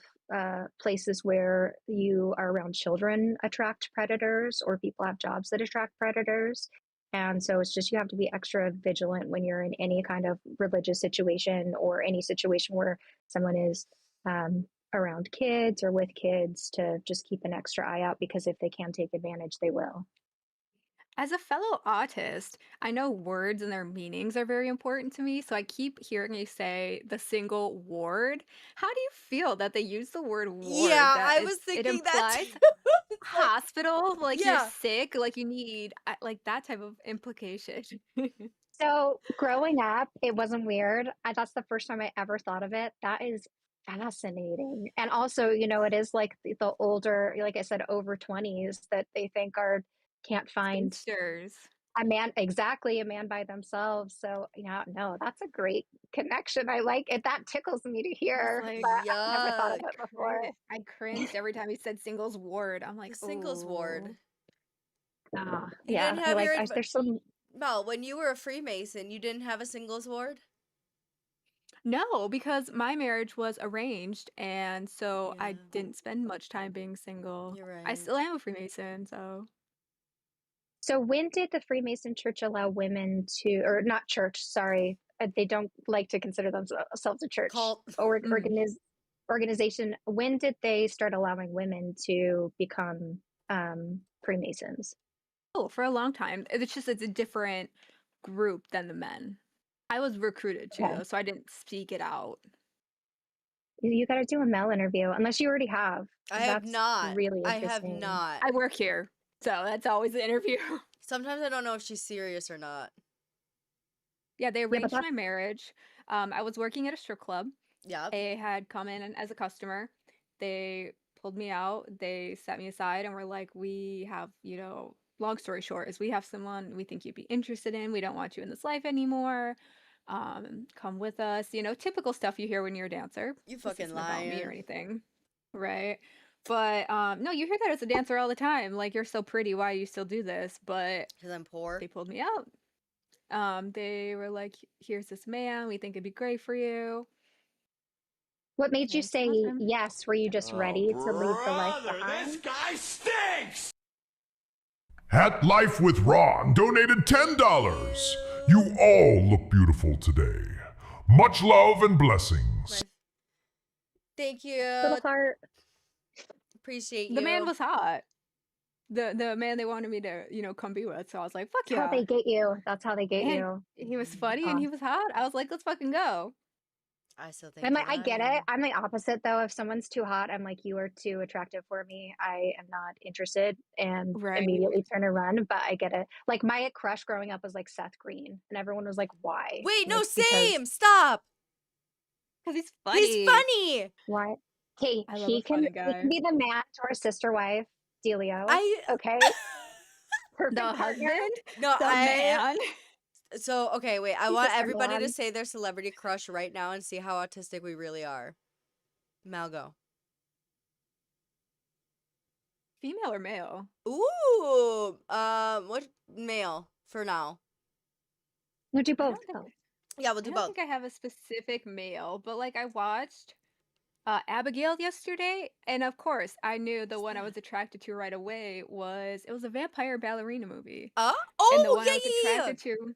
Speaker 3: places where you are around children attract predators, or people have jobs that attract predators. And so it's just you have to be extra vigilant when you're in any kind of religious situation or any situation where someone is um, around kids or with kids, to just keep an extra eye out, because if they can take advantage, they will.
Speaker 4: As a fellow autist, I know words and their meanings are very important to me, so I keep hearing you say the single ward. How do you feel that they use the word ward?
Speaker 2: Yeah,
Speaker 4: That
Speaker 2: I was
Speaker 4: it
Speaker 2: thinking that
Speaker 4: implies
Speaker 2: too. It's like,
Speaker 4: hospital, like you're
Speaker 2: yeah.
Speaker 4: sick, like you need like that type of implication.
Speaker 3: So growing up, it wasn't weird. That's the first time I ever thought of it. That is fascinating. And also, you know, it is like the older, like I said, over 20s that they think are can't find
Speaker 4: Spinsters.
Speaker 3: a man, exactly, a man by themselves. So yeah, no, that's a great connection. I like it. That tickles me to
Speaker 4: I was
Speaker 3: hear,
Speaker 4: like,
Speaker 3: but I've never thought of
Speaker 2: Yuck.
Speaker 3: it before.
Speaker 4: I cringed every time he said singles ward. I'm
Speaker 2: The
Speaker 4: like,
Speaker 2: singles
Speaker 4: oh.
Speaker 2: ward. You
Speaker 3: Yeah,
Speaker 2: didn't
Speaker 3: I
Speaker 2: have
Speaker 3: like.
Speaker 2: your
Speaker 3: There's some.
Speaker 2: Mel, when you were a Freemason, you didn't have a singles ward?
Speaker 4: No, because my marriage was arranged, and so I
Speaker 2: Yeah,
Speaker 4: didn't spend much time being single.
Speaker 2: you're
Speaker 4: I
Speaker 2: right.
Speaker 4: still am a Freemason, so
Speaker 3: So when did the Freemason Church allow women to, or not church, sorry, they don't like to consider themselves a church
Speaker 2: Cult.
Speaker 3: or
Speaker 4: mm.
Speaker 3: organization. When did they start allowing women to become Freemasons?
Speaker 4: Oh, for a long time. It's a different group than the men. I was recruited too,
Speaker 3: Okay.
Speaker 4: though, so I didn't speak it out.
Speaker 3: You got to do a Mel interview, unless you already have.
Speaker 2: I have
Speaker 3: That's
Speaker 2: not.
Speaker 3: really
Speaker 2: I have
Speaker 3: interesting.
Speaker 2: not.
Speaker 4: I work here, so that's always the interview.
Speaker 2: Sometimes I don't know if she's serious or not.
Speaker 4: Yeah, they
Speaker 3: Yeah, but
Speaker 4: arranged
Speaker 3: that's
Speaker 4: my marriage. I was working at a strip club.
Speaker 2: Yep.
Speaker 4: They had come in as a customer. They pulled me out. They set me aside and were like, "We have, long story short, is we have someone we think you'd be interested in. We don't want you in this life anymore. Come with us." Typical stuff you hear when you're a dancer.
Speaker 2: You
Speaker 4: This
Speaker 2: fucking
Speaker 4: isn't about me or
Speaker 2: lying.
Speaker 4: anything, right? But no, you hear that as a dancer all the time. Like, you're so pretty. Why do you still do this? But
Speaker 2: Because I'm poor.
Speaker 4: they pulled me out. They were like, "Here's this man. We think it'd be great for you."
Speaker 3: what made you
Speaker 4: It's
Speaker 3: say
Speaker 4: awesome.
Speaker 3: yes. Were you just
Speaker 5: Oh,
Speaker 3: ready to leave the life
Speaker 5: brother, this
Speaker 3: behind?
Speaker 5: guy stinks!
Speaker 6: Hat Life with Ron donated $10. You all look beautiful today. Much love and blessings.
Speaker 2: Thank
Speaker 3: Little
Speaker 2: you.
Speaker 3: heart.
Speaker 2: Appreciate
Speaker 4: The man
Speaker 2: you.
Speaker 4: was hot. The man they wanted me to, come be with. So I was like, fuck
Speaker 3: That's how
Speaker 4: yeah.
Speaker 3: they get you. That's how they get
Speaker 4: And
Speaker 3: you.
Speaker 4: he was funny and
Speaker 3: Uh,
Speaker 4: he was hot. I was like, let's fucking go.
Speaker 2: I still think you're
Speaker 3: I get it.
Speaker 2: lying.
Speaker 3: I'm the opposite though. If someone's too hot, I'm like, you are too attractive for me. I am not interested, and
Speaker 4: Right.
Speaker 3: immediately turn and run. But I get it. Like my crush growing up was like Seth Green, and everyone was like, why?
Speaker 2: Wait,
Speaker 3: I'm
Speaker 2: no,
Speaker 3: like, because
Speaker 2: same. Stop.
Speaker 4: Because he's
Speaker 2: He's
Speaker 4: funny.
Speaker 2: funny.
Speaker 3: why? Okay,
Speaker 4: I love a funny
Speaker 3: he can
Speaker 4: guy.
Speaker 3: be the man to our sister wife, Delio.
Speaker 2: I
Speaker 3: Okay,
Speaker 4: The
Speaker 3: perfect partner.
Speaker 4: husband,
Speaker 2: no,
Speaker 4: the man.
Speaker 2: so okay, wait. I
Speaker 3: He's
Speaker 2: want
Speaker 3: just
Speaker 2: everybody to
Speaker 3: everyone.
Speaker 2: say their celebrity crush right now and see how autistic we really are. Malgo.
Speaker 4: Female or male?
Speaker 2: Ooh, what male for now?
Speaker 3: We'll do
Speaker 4: I
Speaker 3: both
Speaker 4: don't think
Speaker 3: though.
Speaker 2: Yeah, we'll
Speaker 4: I
Speaker 2: do
Speaker 4: don't
Speaker 2: both.
Speaker 4: think I have a specific male, but like I watched Abigail yesterday, and of course I knew the
Speaker 2: What's
Speaker 4: one I
Speaker 2: that?
Speaker 4: was attracted to right away was a vampire ballerina movie.
Speaker 2: Oh,
Speaker 4: And the
Speaker 2: oh
Speaker 4: one I was
Speaker 2: yeah, yeah,
Speaker 4: attracted to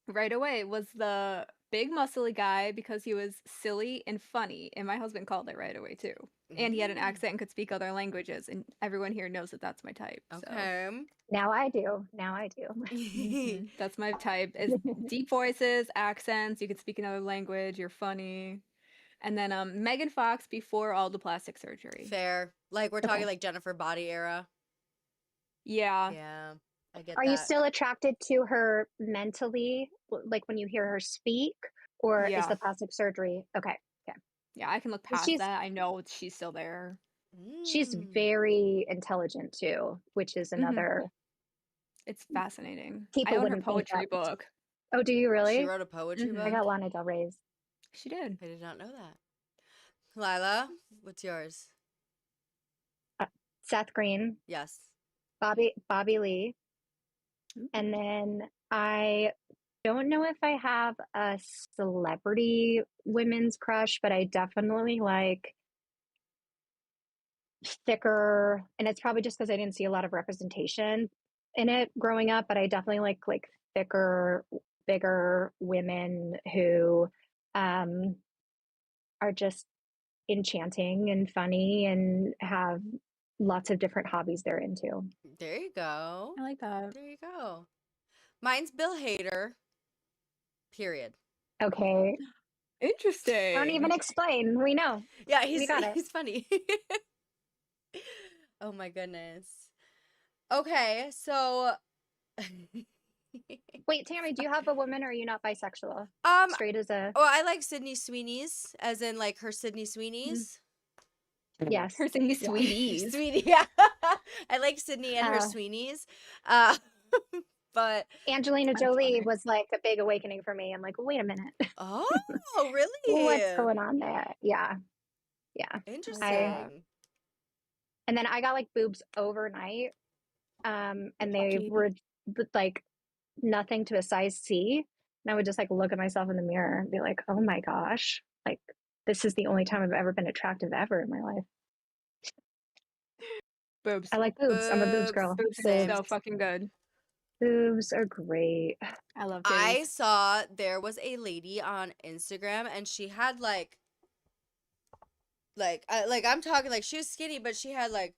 Speaker 4: right away was the big muscly guy because he was silly and funny, and my husband called it right away too.
Speaker 2: yeah.
Speaker 4: And he had an accent and could speak other languages, and everyone here knows that that's my type. So
Speaker 2: Okay.
Speaker 3: Now I do. Now I do.
Speaker 4: that's my type is deep voices, accents. You could speak another language. You're funny. And then Megan Fox before all the plastic surgery.
Speaker 2: Fair. Like we're talking
Speaker 3: Okay.
Speaker 2: like Jennifer Body era.
Speaker 4: Yeah.
Speaker 2: Yeah, I get
Speaker 3: Are you
Speaker 2: that.
Speaker 3: still attracted to her mentally, like when you hear her speak, or is
Speaker 4: Yeah.
Speaker 3: the plastic surgery? Okay. Okay.
Speaker 4: Yeah, I can look
Speaker 3: 'Cause
Speaker 4: past that. I know she's still there.
Speaker 3: she's
Speaker 2: Mm.
Speaker 3: very intelligent too, which is
Speaker 4: Hmm.
Speaker 3: another
Speaker 4: It's fascinating. I
Speaker 3: people
Speaker 4: own her
Speaker 3: wouldn't think
Speaker 4: poetry
Speaker 3: that.
Speaker 4: book.
Speaker 3: Oh, do you
Speaker 2: She
Speaker 3: really?
Speaker 2: wrote a poetry
Speaker 4: Mhm.
Speaker 3: I
Speaker 2: book.
Speaker 3: got Lana Del Rey's.
Speaker 4: She did.
Speaker 2: I did not know that. Lila, what's yours?
Speaker 3: Seth Green,
Speaker 2: Yes.
Speaker 3: Bobby Lee, and
Speaker 4: Ooh.
Speaker 3: then I don't know if I have a celebrity women's crush, but I definitely like thicker, and it's probably just because I didn't see a lot of representation in it growing up, but I definitely like thicker, bigger women who are just enchanting and funny and have lots of different hobbies they're into.
Speaker 2: There you go.
Speaker 4: I like that.
Speaker 2: There you go. Mine's Bill Hader. Period.
Speaker 3: Okay. Don't
Speaker 4: Interesting.
Speaker 3: even explain. We know.
Speaker 2: Yeah,
Speaker 3: We got it.
Speaker 2: he's funny. Oh my goodness. Okay, so
Speaker 3: Wait, Tammy, do you have a woman or are you not bisexual?
Speaker 2: um
Speaker 3: Straight as a
Speaker 2: well, I like Sydney Sweeney's, as in like her Sydney Sweeney's.
Speaker 3: yes.
Speaker 4: Her Sydney
Speaker 3: Yeah.
Speaker 4: Sweeties.
Speaker 2: Sweetie, yeah. I like Sydney and her
Speaker 3: Uh,
Speaker 2: Sweeney's. Uh but
Speaker 3: Angelina
Speaker 4: That's
Speaker 3: Jolie
Speaker 4: funny.
Speaker 3: was like a big awakening for me. I'm like, wait a minute.
Speaker 2: oh, really?
Speaker 3: What's going on there? Yeah. Yeah.
Speaker 2: Interesting.
Speaker 3: And then I got like boobs overnight. And they
Speaker 4: Lucky.
Speaker 3: were like nothing to a size C. And I would just like look at myself in the mirror and be like, oh my gosh, like this is the only time I've ever been attractive ever in my life.
Speaker 4: Boobs.
Speaker 3: I like boobs. I'm a boobs girl.
Speaker 4: Boobs are
Speaker 2: Same.
Speaker 4: so fucking good.
Speaker 3: Boobs are great.
Speaker 4: I love
Speaker 2: I
Speaker 4: titties.
Speaker 2: saw there was a lady on Instagram and she had like I'm talking like she was skinny, but she had like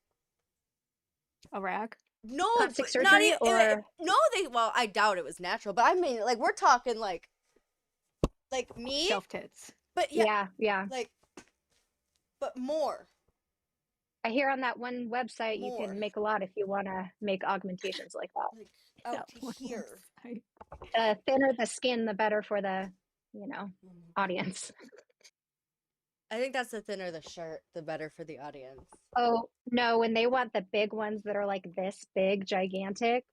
Speaker 4: A rack.
Speaker 2: no,
Speaker 3: Plastic
Speaker 2: but not
Speaker 3: surgery
Speaker 2: even
Speaker 3: or
Speaker 2: no. Well, I doubt it was natural, but I mean, like we're talking like me,
Speaker 4: Shelf tits.
Speaker 2: but yeah,
Speaker 3: yeah.
Speaker 2: like, but more.
Speaker 3: I hear on that one website you
Speaker 2: More.
Speaker 3: can make a lot if you want to make augmentations like that.
Speaker 2: Like out
Speaker 4: That
Speaker 2: to
Speaker 4: one
Speaker 2: here.
Speaker 4: website.
Speaker 3: The thinner the skin, the better for the, audience.
Speaker 2: I think that's the thinner the shirt, the better for the audience.
Speaker 3: Oh, no, when they want the big ones that are like this big, gigantic,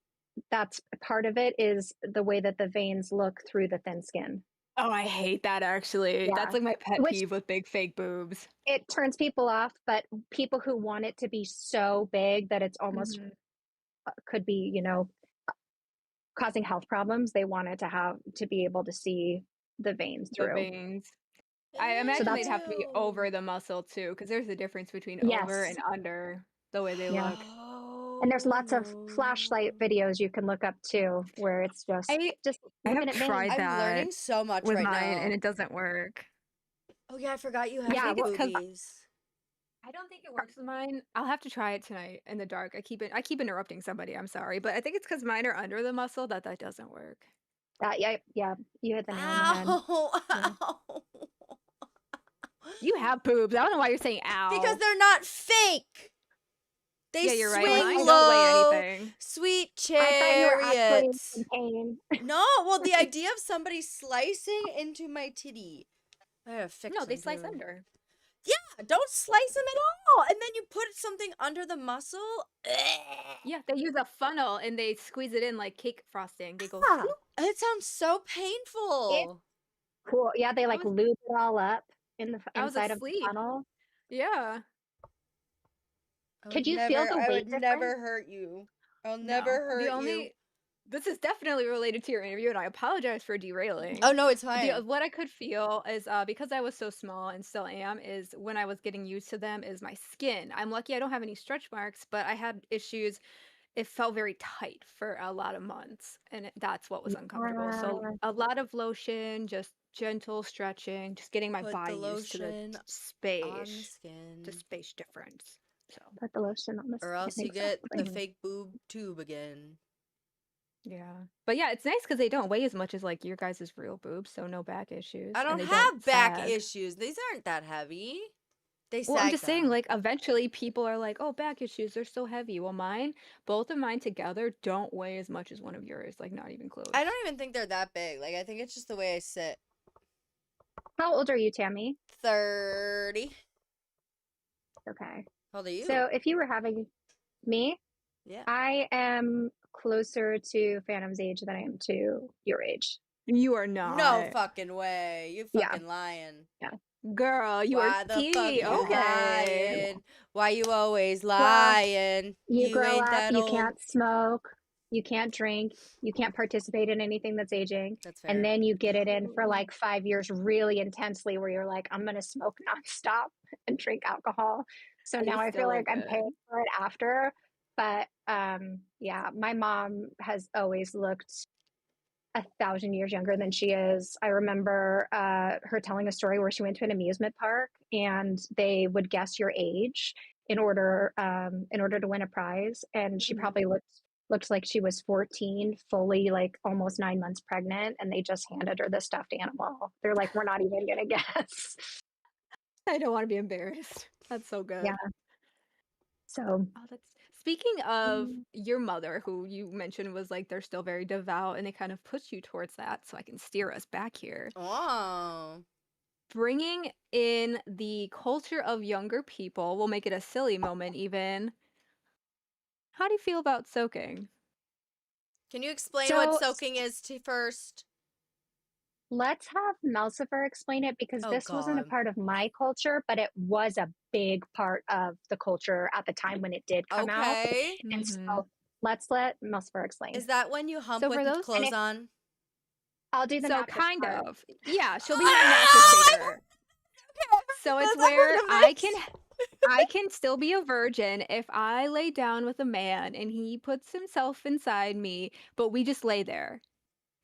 Speaker 3: that's part of it is the way that the veins look through the thin skin.
Speaker 4: Oh, I hate that actually.
Speaker 3: Yeah.
Speaker 4: That's like my pet
Speaker 3: Which-
Speaker 4: peeve with big fake boobs.
Speaker 3: It turns people off, but people who want it to be so big that it's almost
Speaker 4: Mhm.
Speaker 3: could be, causing health problems, they want it to be able to see the veins
Speaker 4: The
Speaker 3: through.
Speaker 4: veins. I imagine they'd
Speaker 3: that's-
Speaker 4: have to be over the muscle too, because there's a difference between over
Speaker 3: Yes.
Speaker 4: and under the way they
Speaker 3: Yeah.
Speaker 4: look.
Speaker 3: And there's lots of flashlight videos you can look up too, where it's just
Speaker 4: I
Speaker 3: looking
Speaker 4: have
Speaker 3: at veins.
Speaker 4: tried
Speaker 2: I'm
Speaker 4: that
Speaker 2: learning so much
Speaker 4: with
Speaker 2: right
Speaker 4: mine,
Speaker 2: now.
Speaker 4: and it doesn't work.
Speaker 2: Oh yeah, I forgot you have
Speaker 3: Yeah,
Speaker 2: big
Speaker 3: well,
Speaker 4: 'cause
Speaker 2: boobies.
Speaker 4: I don't think it works with mine. I'll have to try it tonight in the dark. I keep interrupting somebody. I'm sorry, but I think it's because mine are under the muscle that doesn't work.
Speaker 3: Yeah, you hit the nail on the head.
Speaker 2: Ow!
Speaker 3: Yeah.
Speaker 2: Ow!
Speaker 4: You have boobs. I don't know why you're saying ow.
Speaker 2: Because they're not fake. They
Speaker 4: yeah, you're right.
Speaker 2: swing
Speaker 4: Mine
Speaker 2: low.
Speaker 4: don't weigh anything.
Speaker 2: Sweet
Speaker 3: I thought you were actually
Speaker 2: chariots.
Speaker 3: in pain.
Speaker 2: No, well, the idea of somebody slicing into my titty. I gotta fix
Speaker 4: No, they
Speaker 2: them,
Speaker 4: slice
Speaker 2: too.
Speaker 4: under.
Speaker 2: Yeah, don't slice them at all. And then you put something under the muscle.
Speaker 4: Yeah, they use a funnel and they squeeze it in like cake frosting. They go.
Speaker 3: Ah,
Speaker 4: "Swoop."
Speaker 2: It sounds so painful.
Speaker 3: cool. Yeah, they like
Speaker 4: was-
Speaker 3: lube it all up in the
Speaker 4: I was
Speaker 3: inside of the
Speaker 4: asleep.
Speaker 3: funnel.
Speaker 4: Yeah.
Speaker 3: Could you feel the
Speaker 2: I
Speaker 3: weight
Speaker 2: would never hurt you. I'll never
Speaker 4: No.
Speaker 2: hurt
Speaker 4: The
Speaker 2: you.
Speaker 4: only this is definitely related to your interview, and I apologize for derailing.
Speaker 2: Oh no, it's fine.
Speaker 4: What I could feel is because I was so small and still am, is when I was getting used to them, is my skin. I'm lucky I don't have any stretch marks, but I had issues. It felt very tight for a lot of months, and that's what was uncomfortable. So
Speaker 3: Yeah.
Speaker 4: a lot of lotion, just gentle stretching, just getting my
Speaker 2: Put
Speaker 4: body
Speaker 2: the
Speaker 4: used to the
Speaker 2: lotion on the
Speaker 4: space,
Speaker 2: skin.
Speaker 4: the space difference. So
Speaker 3: Put the lotion on the
Speaker 2: Or
Speaker 3: skin.
Speaker 2: else you get the
Speaker 3: Exactly.
Speaker 2: fake boob tube again.
Speaker 4: yeah, but yeah, it's nice because they don't weigh as much as like your guys' real boobs, so no back issues.
Speaker 2: I
Speaker 4: and
Speaker 2: don't
Speaker 4: they
Speaker 2: have back
Speaker 4: sag.
Speaker 2: issues. These aren't that heavy. They
Speaker 4: Well, I'm
Speaker 2: sag
Speaker 4: just saying,
Speaker 2: though.
Speaker 4: like, eventually people are like, oh, back issues, they're so heavy. Well, both of mine together don't weigh as much as one of yours, like, not even close.
Speaker 2: I don't even think they're that big. Like I think it's just the way I sit.
Speaker 3: How old are you, Tammy?
Speaker 2: 30.
Speaker 3: Okay.
Speaker 2: How old are you?
Speaker 3: So if you were having me,
Speaker 2: Yeah.
Speaker 3: I am closer to Phantom's age than I am to your age.
Speaker 4: You are
Speaker 2: No
Speaker 4: not.
Speaker 2: fucking way. You
Speaker 3: Yeah.
Speaker 2: fucking lying.
Speaker 4: Girl, you
Speaker 2: Why
Speaker 4: are
Speaker 2: the fuck
Speaker 4: tea.
Speaker 2: you
Speaker 4: Okay.
Speaker 2: lying? Why you always
Speaker 3: Well,
Speaker 2: lying?
Speaker 3: you
Speaker 2: You
Speaker 3: grow
Speaker 2: ain't
Speaker 3: up,
Speaker 2: that
Speaker 3: you
Speaker 2: old.
Speaker 3: can't smoke, you can't drink, you can't participate in anything that's aging.
Speaker 2: That's
Speaker 3: And
Speaker 2: fair.
Speaker 3: then you get it in for like 5 years really intensely where you're like, I'm going to smoke nonstop and drink alcohol. So
Speaker 4: And you
Speaker 3: now I
Speaker 4: still
Speaker 3: feel
Speaker 4: look
Speaker 3: like I'm
Speaker 4: good.
Speaker 3: paying for it after. But yeah, my mom has always looked 1,000 years younger than she is. I remember her telling a story where she went to an amusement park and they would guess your age in order to win a prize. And she
Speaker 4: Mhm.
Speaker 3: probably looked like she was 14, fully like almost 9 months pregnant, and they just handed her the stuffed animal. They're like, we're not even gonna guess.
Speaker 4: I don't want to be embarrassed. That's so good.
Speaker 3: Yeah. So
Speaker 4: Oh, that's speaking of
Speaker 3: mm,
Speaker 4: your mother, who you mentioned was like they're still very devout and they kind of push you towards that, so I can steer us back here.
Speaker 2: Oh.
Speaker 4: Bringing in the culture of younger people, we'll make it a silly moment even. How do you feel about soaking?
Speaker 2: Can you explain what
Speaker 3: so
Speaker 2: soaking is to first?
Speaker 3: let's have Melcifer explain it because
Speaker 2: Oh
Speaker 3: this wasn't a
Speaker 2: God.
Speaker 3: part of my culture, but it was a big part of the culture at the time when it did come out.
Speaker 2: Okay.
Speaker 3: And
Speaker 4: Mm-hmm.
Speaker 3: so let's let Melcifer explain.
Speaker 2: Is that when you hump
Speaker 4: So for
Speaker 2: with
Speaker 4: those,
Speaker 3: And
Speaker 2: clothes
Speaker 3: if
Speaker 2: on?
Speaker 3: I'll do the
Speaker 4: so
Speaker 3: mattress
Speaker 4: kind
Speaker 3: part.
Speaker 4: of, yeah, she'll be my mattress shaker. So it's
Speaker 2: That's I've
Speaker 4: where
Speaker 2: heard of
Speaker 4: I
Speaker 2: it.
Speaker 4: can still be a virgin if I lay down with a man and he puts himself inside me, but we just lay there.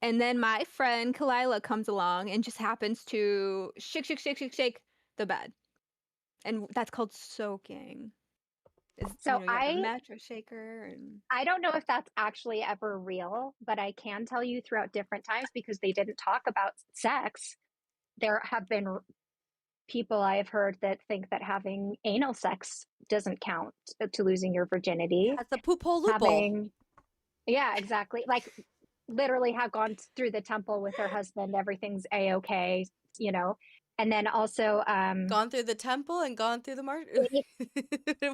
Speaker 4: And then my friend Kalila comes along and just happens to shake, shake, shake, shake, shake the bed. And that's called soaking. Is
Speaker 3: So
Speaker 4: you have the mattress shaker and
Speaker 3: I don't know if that's actually ever real, but I can tell you throughout different times because they didn't talk about sex. There have been people I have heard that think that having anal sex doesn't count to losing your virginity.
Speaker 2: That's the poophole loophole.
Speaker 3: Having, yeah, exactly. Like literally have gone through the temple with her husband. Everything's a-okay, you know. And then also,
Speaker 2: Gone through the temple and gone through the marsh.
Speaker 3: it-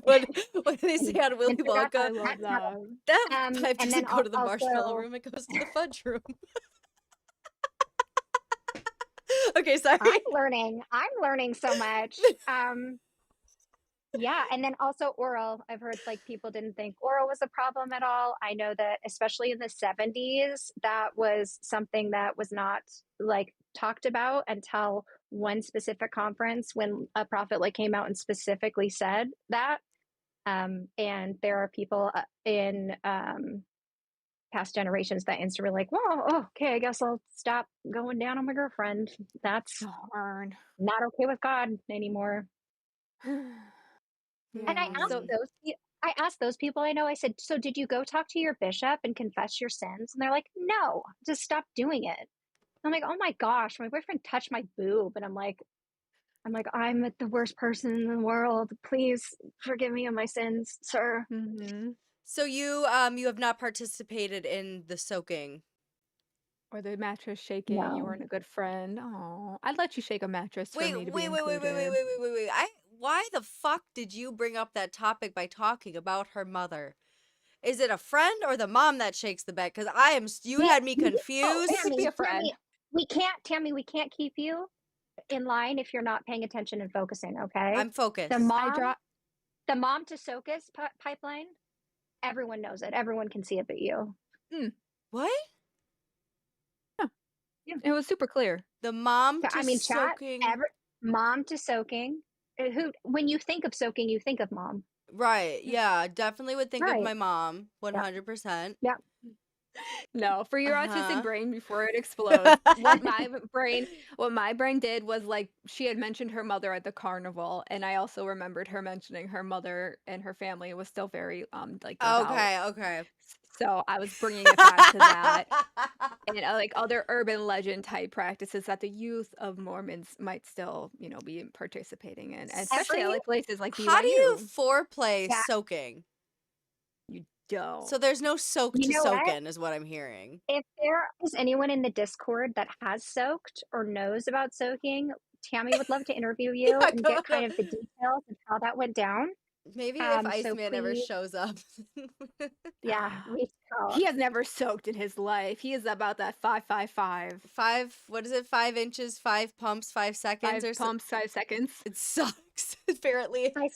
Speaker 2: What did they say on Willy
Speaker 3: and forgot
Speaker 2: Wonka?
Speaker 4: I love
Speaker 3: that temple.
Speaker 4: that.
Speaker 2: That pipe
Speaker 3: And then
Speaker 2: doesn't go to the marshmallow
Speaker 3: also,
Speaker 2: room; it goes to the fudge room. Okay, sorry.
Speaker 3: I'm learning so much. Yeah, and then also oral. I've heard like people didn't think oral was a problem at all. I know that especially in the 70s, that was something that was not like talked about until one specific conference when a prophet like came out and specifically said that. And there are people in past generations that instantly like, well, oh, okay, I guess I'll stop going down on my girlfriend. That's
Speaker 4: Darn.
Speaker 3: not okay with God anymore. And
Speaker 4: Yeah. So
Speaker 3: I asked those people I know, I said, so did you go talk to your bishop and confess your sins? And they're like, no, just stop doing it. I'm like, oh my gosh, my boyfriend touched my boob. And I'm the worst person in the world. Please forgive me of my sins, sir.
Speaker 4: mm-hmm.
Speaker 2: So you have not participated in the soaking.
Speaker 4: Or the mattress shaking, you
Speaker 3: No.
Speaker 4: weren't a good friend. Oh, I'd let you shake a mattress for
Speaker 2: Wait,
Speaker 4: me to be
Speaker 2: wait, wait, wait, wait, wait,
Speaker 4: included.
Speaker 2: wait, wait, wait, wait. Why the fuck did you bring up that topic by talking about her mother? Is it a friend or the mom that shakes the bed? Because you
Speaker 3: Yeah.
Speaker 2: had me
Speaker 3: Oh,
Speaker 2: confused.
Speaker 4: It could be a friend.
Speaker 3: Tammy, we can't keep you in line if you're not paying attention and focusing, okay?
Speaker 2: I'm focused.
Speaker 3: The
Speaker 4: I
Speaker 3: mom,
Speaker 4: drop.
Speaker 3: the mom to Sokas pipeline, everyone knows it. Everyone can see it but you.
Speaker 2: What?
Speaker 4: It was super clear.
Speaker 2: The mom
Speaker 3: So,
Speaker 2: to
Speaker 3: I mean, chat,
Speaker 2: soaking.
Speaker 3: mom to soaking. When you think of soaking, you think of mom.
Speaker 2: Right. Yeah, definitely would think of
Speaker 3: Right.
Speaker 2: my mom.
Speaker 3: Yeah.
Speaker 2: 100%.
Speaker 3: Yeah.
Speaker 4: No, for your
Speaker 2: Uh-huh.
Speaker 4: autistic brain before it explodes. What my brain did was like she had mentioned her mother at the carnival, and I also remembered her mentioning her mother and her family was still very like devout.
Speaker 2: Okay, okay.
Speaker 4: So I was bringing it back to that. And like other urban legend type practices that the youth of Mormons might still, be participating in, especially at like places like
Speaker 2: How do you
Speaker 4: BYU.
Speaker 2: foreplay
Speaker 3: Yeah.
Speaker 2: soaking?
Speaker 4: You don't.
Speaker 2: So there's no soak
Speaker 3: You
Speaker 2: to
Speaker 3: know
Speaker 2: soak
Speaker 3: what?
Speaker 2: in, is what I'm hearing.
Speaker 3: If there is anyone in the Discord that has soaked or knows about soaking, Tammy would love to interview you
Speaker 2: Yeah,
Speaker 3: and
Speaker 2: go
Speaker 3: get kind of the details of how that went down.
Speaker 2: Maybe if
Speaker 3: So
Speaker 2: Iceman ever
Speaker 3: please,
Speaker 2: shows up.
Speaker 3: yeah, Oh,
Speaker 4: He has never soaked in his life. He is about that 555.
Speaker 2: 5 inches, 5 pumps, 5 seconds,
Speaker 4: 5
Speaker 2: or so.
Speaker 4: pumps, 5 seconds.
Speaker 2: It sucks. Apparently,
Speaker 3: I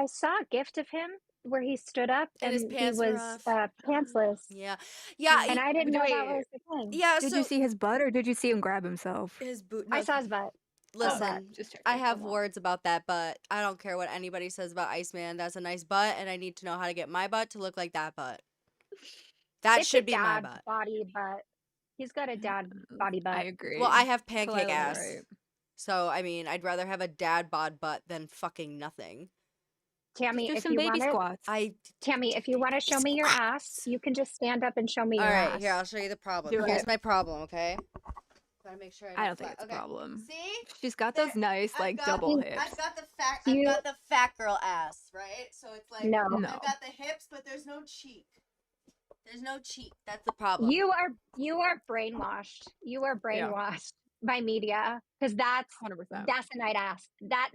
Speaker 3: saw a gift of him where he stood up
Speaker 2: and his
Speaker 3: and he
Speaker 2: pants were
Speaker 3: was
Speaker 2: off.
Speaker 3: pantsless,
Speaker 2: Yeah, yeah,
Speaker 3: and I didn't know that
Speaker 4: Wait,
Speaker 3: was the thing.
Speaker 2: yeah.
Speaker 4: did
Speaker 2: So
Speaker 4: you see his butt or did you see him grab himself?
Speaker 2: his boot.
Speaker 3: I
Speaker 2: No,
Speaker 3: saw his butt.
Speaker 4: Oh,
Speaker 2: listen.
Speaker 4: just
Speaker 2: I
Speaker 4: checking.
Speaker 2: have words about that, but I don't care what anybody says about Iceman. That's a nice butt, and I need to know how to get my butt to look like that butt. That
Speaker 3: It's
Speaker 2: should
Speaker 3: a
Speaker 2: be my
Speaker 3: dad
Speaker 2: butt.
Speaker 3: body butt. He's got a dad body
Speaker 4: I
Speaker 3: butt.
Speaker 4: agree.
Speaker 2: Well, I have pancake
Speaker 4: Kalila,
Speaker 2: ass.
Speaker 4: right.
Speaker 2: So, I mean, I'd rather have a dad bod butt than fucking nothing.
Speaker 3: Tammy,
Speaker 4: Do
Speaker 3: if
Speaker 4: some
Speaker 3: you
Speaker 4: baby
Speaker 3: want to,
Speaker 4: squats.
Speaker 3: Tammy, if you want to show me your ass, you can just stand up and show me
Speaker 2: All
Speaker 3: your
Speaker 2: right,
Speaker 3: ass.
Speaker 2: here, I'll show you the problem.
Speaker 4: Do
Speaker 2: Here's
Speaker 4: it.
Speaker 2: my problem, okay? Gotta make sure
Speaker 4: I don't think it's a
Speaker 2: okay.
Speaker 4: problem.
Speaker 2: See?
Speaker 4: She's got those nice, like, double hips.
Speaker 2: I've got the fat.
Speaker 3: You-
Speaker 2: I've got the fat girl ass, right? So it's like
Speaker 3: No.
Speaker 4: No.
Speaker 2: I've got the hips, but there's no cheek. There's no cheek. That's the problem.
Speaker 3: You are brainwashed. You are brainwashed by media because that's
Speaker 4: 100%.
Speaker 3: a night ass. That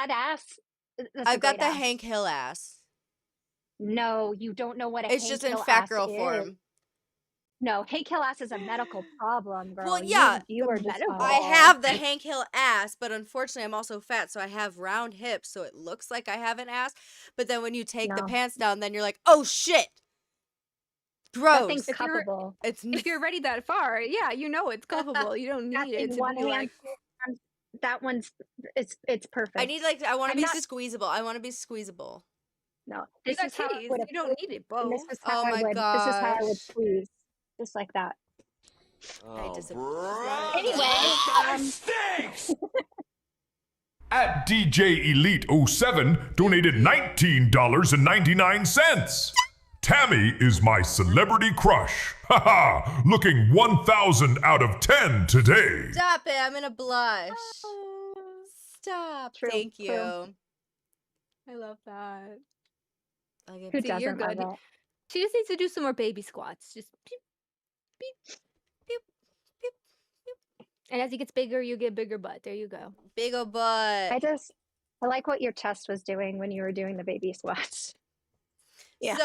Speaker 3: ass. That's a
Speaker 2: I've got
Speaker 3: great
Speaker 2: the
Speaker 3: ass.
Speaker 2: Hank Hill ass.
Speaker 3: No, you don't know what a
Speaker 2: It's
Speaker 3: Hank
Speaker 2: just in
Speaker 3: Hill
Speaker 2: fat
Speaker 3: ass
Speaker 2: girl
Speaker 3: is.
Speaker 2: form.
Speaker 3: No, Hank Hill ass is a medical problem, girl.
Speaker 2: Well, yeah,
Speaker 3: you are just
Speaker 4: medical-
Speaker 3: fine.
Speaker 2: I have the Hank Hill ass, but unfortunately I'm also fat, so I have round hips, so it looks like I have an ass. But then when you take the
Speaker 3: No.
Speaker 2: pants down, then you're like, oh shit,
Speaker 3: That
Speaker 2: gross.
Speaker 3: thing's
Speaker 4: If you're-
Speaker 3: cuppable.
Speaker 2: It's
Speaker 4: If you're ready that far, yeah, you know it's culpable. You don't
Speaker 3: That
Speaker 4: need it
Speaker 3: thing
Speaker 4: to
Speaker 3: one
Speaker 4: be like.
Speaker 3: hand. That one's it's perfect.
Speaker 2: I need I want to
Speaker 3: I'm
Speaker 2: be
Speaker 3: not-
Speaker 2: squeezable. I want to be squeezable.
Speaker 3: No,
Speaker 4: You
Speaker 3: this
Speaker 4: got
Speaker 3: is how I
Speaker 4: titties.
Speaker 3: would
Speaker 4: You don't need it
Speaker 3: and
Speaker 4: both.
Speaker 3: this is how
Speaker 2: Oh my
Speaker 3: This is how I would
Speaker 2: gosh.
Speaker 3: squeeze, just like that.
Speaker 2: I disagree.
Speaker 3: Anyway,
Speaker 6: At DJ Elite 07 donated $19.99. Tammy is my celebrity crush. Haha, looking 1,000 out of 10 today.
Speaker 2: Stop it! I'm gonna blush. Stop.
Speaker 3: True,
Speaker 2: Thank
Speaker 3: true.
Speaker 2: you.
Speaker 4: I love that.
Speaker 2: I'll give
Speaker 3: who
Speaker 2: it to you.
Speaker 4: you're
Speaker 3: doesn't love
Speaker 4: good.
Speaker 3: it?
Speaker 4: She just needs to do some more baby squats. Just beep, beep, beep, beep, beep. And as he gets bigger, you get bigger butt. There you go.
Speaker 2: Big ol' butt.
Speaker 3: I like what your chest was doing when you were doing the baby squats. Yeah.
Speaker 2: So,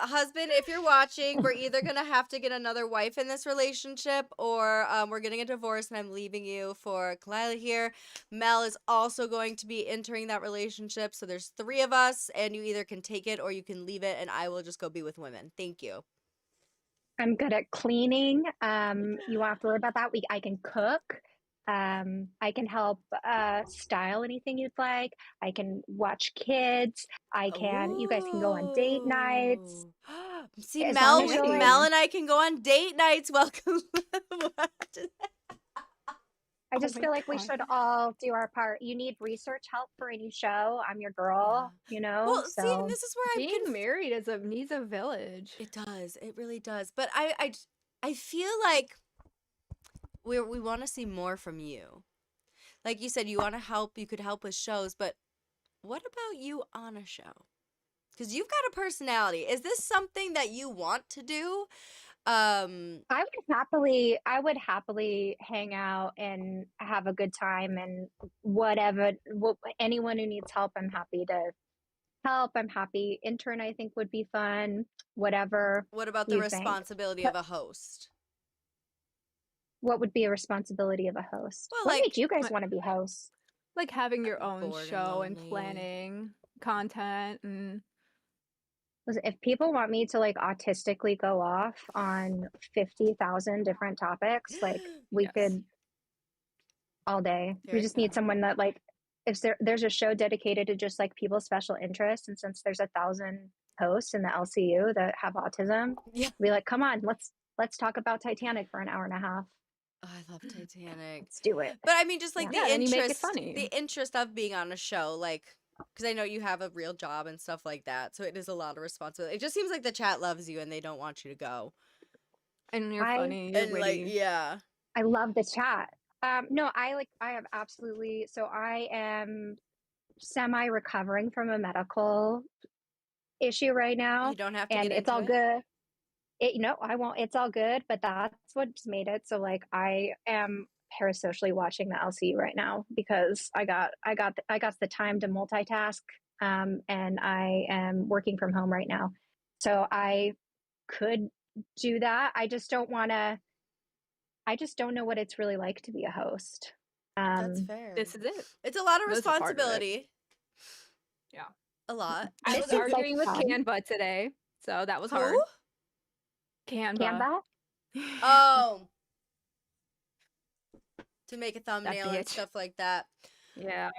Speaker 2: husband, if you're watching, we're either gonna have to get another wife in this relationship, or we're getting a divorce, and I'm leaving you for Kalila here. Mel is also going to be entering that relationship, so there's 3 of us, and you either can take it or you can leave it, and I will just go be with women. Thank you.
Speaker 3: I'm good at cleaning. You won't have to worry about that. I can cook. I can help style anything you'd like. I can watch kids. You guys can go on date nights.
Speaker 2: Ooh. See,
Speaker 3: As
Speaker 2: Mel,
Speaker 3: long as you're
Speaker 2: Mel and I can go on date nights. Welcome.
Speaker 3: I just
Speaker 4: my
Speaker 3: feel like we
Speaker 4: God.
Speaker 3: should all do our part. You need research help for any show. I'm your girl, you know?
Speaker 2: Well, see,
Speaker 3: so
Speaker 2: this is where I'm
Speaker 4: Being married needs a village.
Speaker 2: It does. It really does. But I feel like we want to see more from you. Like you said, you want to help. You could help with shows, but what about you on a show? Because you've got a personality. Is this something that you want to do?
Speaker 3: I would happily hang out and have a good time and anyone who needs help, I'm happy to help. I'm happy. Intern, I think would be fun. Whatever.
Speaker 2: What about the
Speaker 3: You think?
Speaker 2: responsibility of a host?
Speaker 3: What would be a responsibility of a host?
Speaker 2: Well,
Speaker 3: What
Speaker 2: like-
Speaker 3: made you guys want to be hosts?
Speaker 4: Like having your own
Speaker 2: bored and
Speaker 4: show and
Speaker 2: lonely.
Speaker 4: planning content and
Speaker 3: Listen, if people want me to like autistically go off on 50,000 different topics, like we
Speaker 4: Yes.
Speaker 3: could all day.
Speaker 2: Very
Speaker 3: We just need
Speaker 2: good.
Speaker 3: someone that like, if there's a show dedicated to just like people's special interests, and since there's 1,000 hosts in the LCU that have autism,
Speaker 2: Yeah.
Speaker 3: be like, come on, let's talk about Titanic for an hour and a half.
Speaker 2: Oh, I love Titanic.
Speaker 3: Let's do it.
Speaker 2: But I mean, just like
Speaker 4: Yeah,
Speaker 2: the
Speaker 4: and you make it
Speaker 2: interest,
Speaker 4: funny.
Speaker 2: the interest of being on a show, like, because I know you have a real job and stuff like that, so it is a lot of responsibility. It just seems like the chat loves you and they don't want you to go.
Speaker 4: and you're
Speaker 3: I-
Speaker 4: funny. You're
Speaker 2: And
Speaker 4: witty.
Speaker 2: like, yeah,
Speaker 3: I love the chat. No, I have absolutely. So I am semi recovering from a medical issue right now,
Speaker 2: you don't have to
Speaker 3: and
Speaker 2: get
Speaker 3: it's
Speaker 2: into
Speaker 3: all
Speaker 2: it.
Speaker 3: good. I won't. It's all good, but that's what's made it. So like, I am parasocially watching the LCU right now because I got the time to multitask, and I am working from home right now. So I could do that. I just don't want to. I just don't know what it's really like to be a host.
Speaker 2: That's fair.
Speaker 4: This is it.
Speaker 2: It's a lot of
Speaker 4: This is part of it.
Speaker 2: responsibility.
Speaker 4: Yeah.
Speaker 2: A lot.
Speaker 4: I
Speaker 3: This
Speaker 4: was
Speaker 3: is like
Speaker 4: arguing with
Speaker 3: fun.
Speaker 4: Canva today, so that was hard.
Speaker 2: Who?
Speaker 4: Canva.
Speaker 3: Canva.
Speaker 2: Oh. To make a
Speaker 4: That
Speaker 2: thumbnail and
Speaker 4: bitch.
Speaker 2: stuff like that.
Speaker 4: Yeah.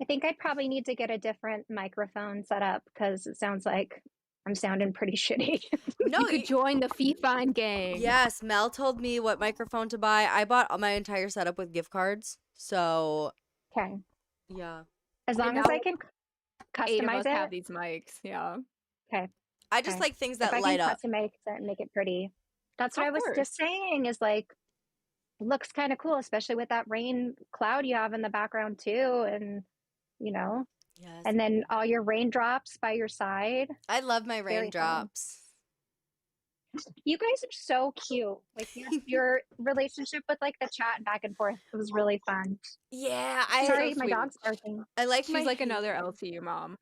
Speaker 3: I think I probably need to get a different microphone set up because it sounds like I'm sounding pretty shitty.
Speaker 2: No,
Speaker 4: You could join the Fee-Fine gang.
Speaker 2: yes, Mel told me what microphone to buy. I bought my entire setup with gift cards. So,
Speaker 3: Okay.
Speaker 2: yeah.
Speaker 3: As long
Speaker 4: And
Speaker 3: as
Speaker 4: now
Speaker 3: I can
Speaker 4: 8 of us
Speaker 3: customize
Speaker 4: have
Speaker 3: it.
Speaker 4: these mics. Yeah.
Speaker 3: Okay.
Speaker 2: I just
Speaker 3: Okay.
Speaker 2: like things
Speaker 3: If
Speaker 2: that
Speaker 3: I
Speaker 2: light
Speaker 3: can
Speaker 2: up.
Speaker 3: customize it and make it pretty. That's what
Speaker 4: Of
Speaker 3: I was
Speaker 4: course.
Speaker 3: just saying is like, it looks kind of cool, especially with that rain cloud you have in the background too. And, you know,
Speaker 2: Yes.
Speaker 3: and then all your raindrops by your side.
Speaker 2: I love my
Speaker 3: Very fun.
Speaker 2: raindrops.
Speaker 3: You guys are so cute. Like your relationship with like the chat and back and forth was really fun.
Speaker 2: Yeah,
Speaker 3: Sorry,
Speaker 4: so
Speaker 3: my
Speaker 4: sweet.
Speaker 3: dog's barking.
Speaker 2: I like
Speaker 4: She's
Speaker 2: my
Speaker 4: like another LTU mom.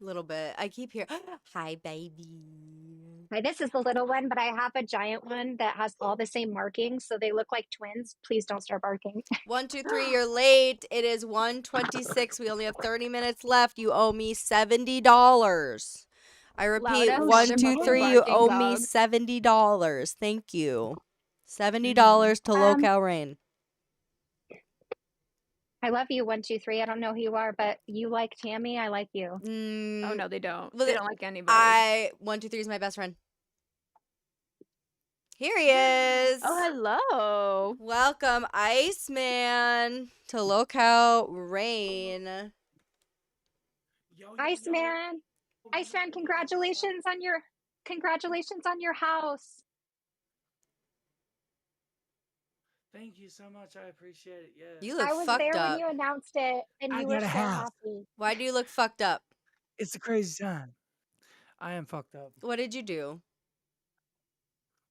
Speaker 2: little bit. I keep hearing, hi, baby.
Speaker 3: Hi, this is the little one, but I have a giant one that has all the same markings, so they look like twins. Please don't start barking.
Speaker 2: 1, 2, 3, you're late. It is 1:26. We only have 30 minutes left. You owe me $70. I repeat,
Speaker 4: Loud-ass
Speaker 2: 1, 2,
Speaker 4: motherfucking
Speaker 2: 3, you
Speaker 4: barking
Speaker 2: owe me
Speaker 4: dog.
Speaker 2: $70. Thank you. $70 to Local Rain.
Speaker 3: I love you, 1, 2, 3. I don't know who you are, but you like Tammy. I like you.
Speaker 4: Oh no, they don't.
Speaker 2: Well,
Speaker 4: They don't like anybody.
Speaker 2: 1, 2, 3 is my best friend. Here he is.
Speaker 4: Oh, hello.
Speaker 2: Welcome, Iceman, to Local Rain.
Speaker 3: Iceman, Iceman, congratulations on your house.
Speaker 5: Thank you so much. I appreciate it. Yeah.
Speaker 2: You look
Speaker 3: I was
Speaker 2: fucked
Speaker 3: there
Speaker 2: up.
Speaker 3: when you announced it, and
Speaker 5: I
Speaker 3: you were
Speaker 5: got
Speaker 3: so
Speaker 5: a house.
Speaker 3: happy.
Speaker 2: Why do you look fucked up?
Speaker 5: It's a crazy time. I am fucked up.
Speaker 2: What did you do?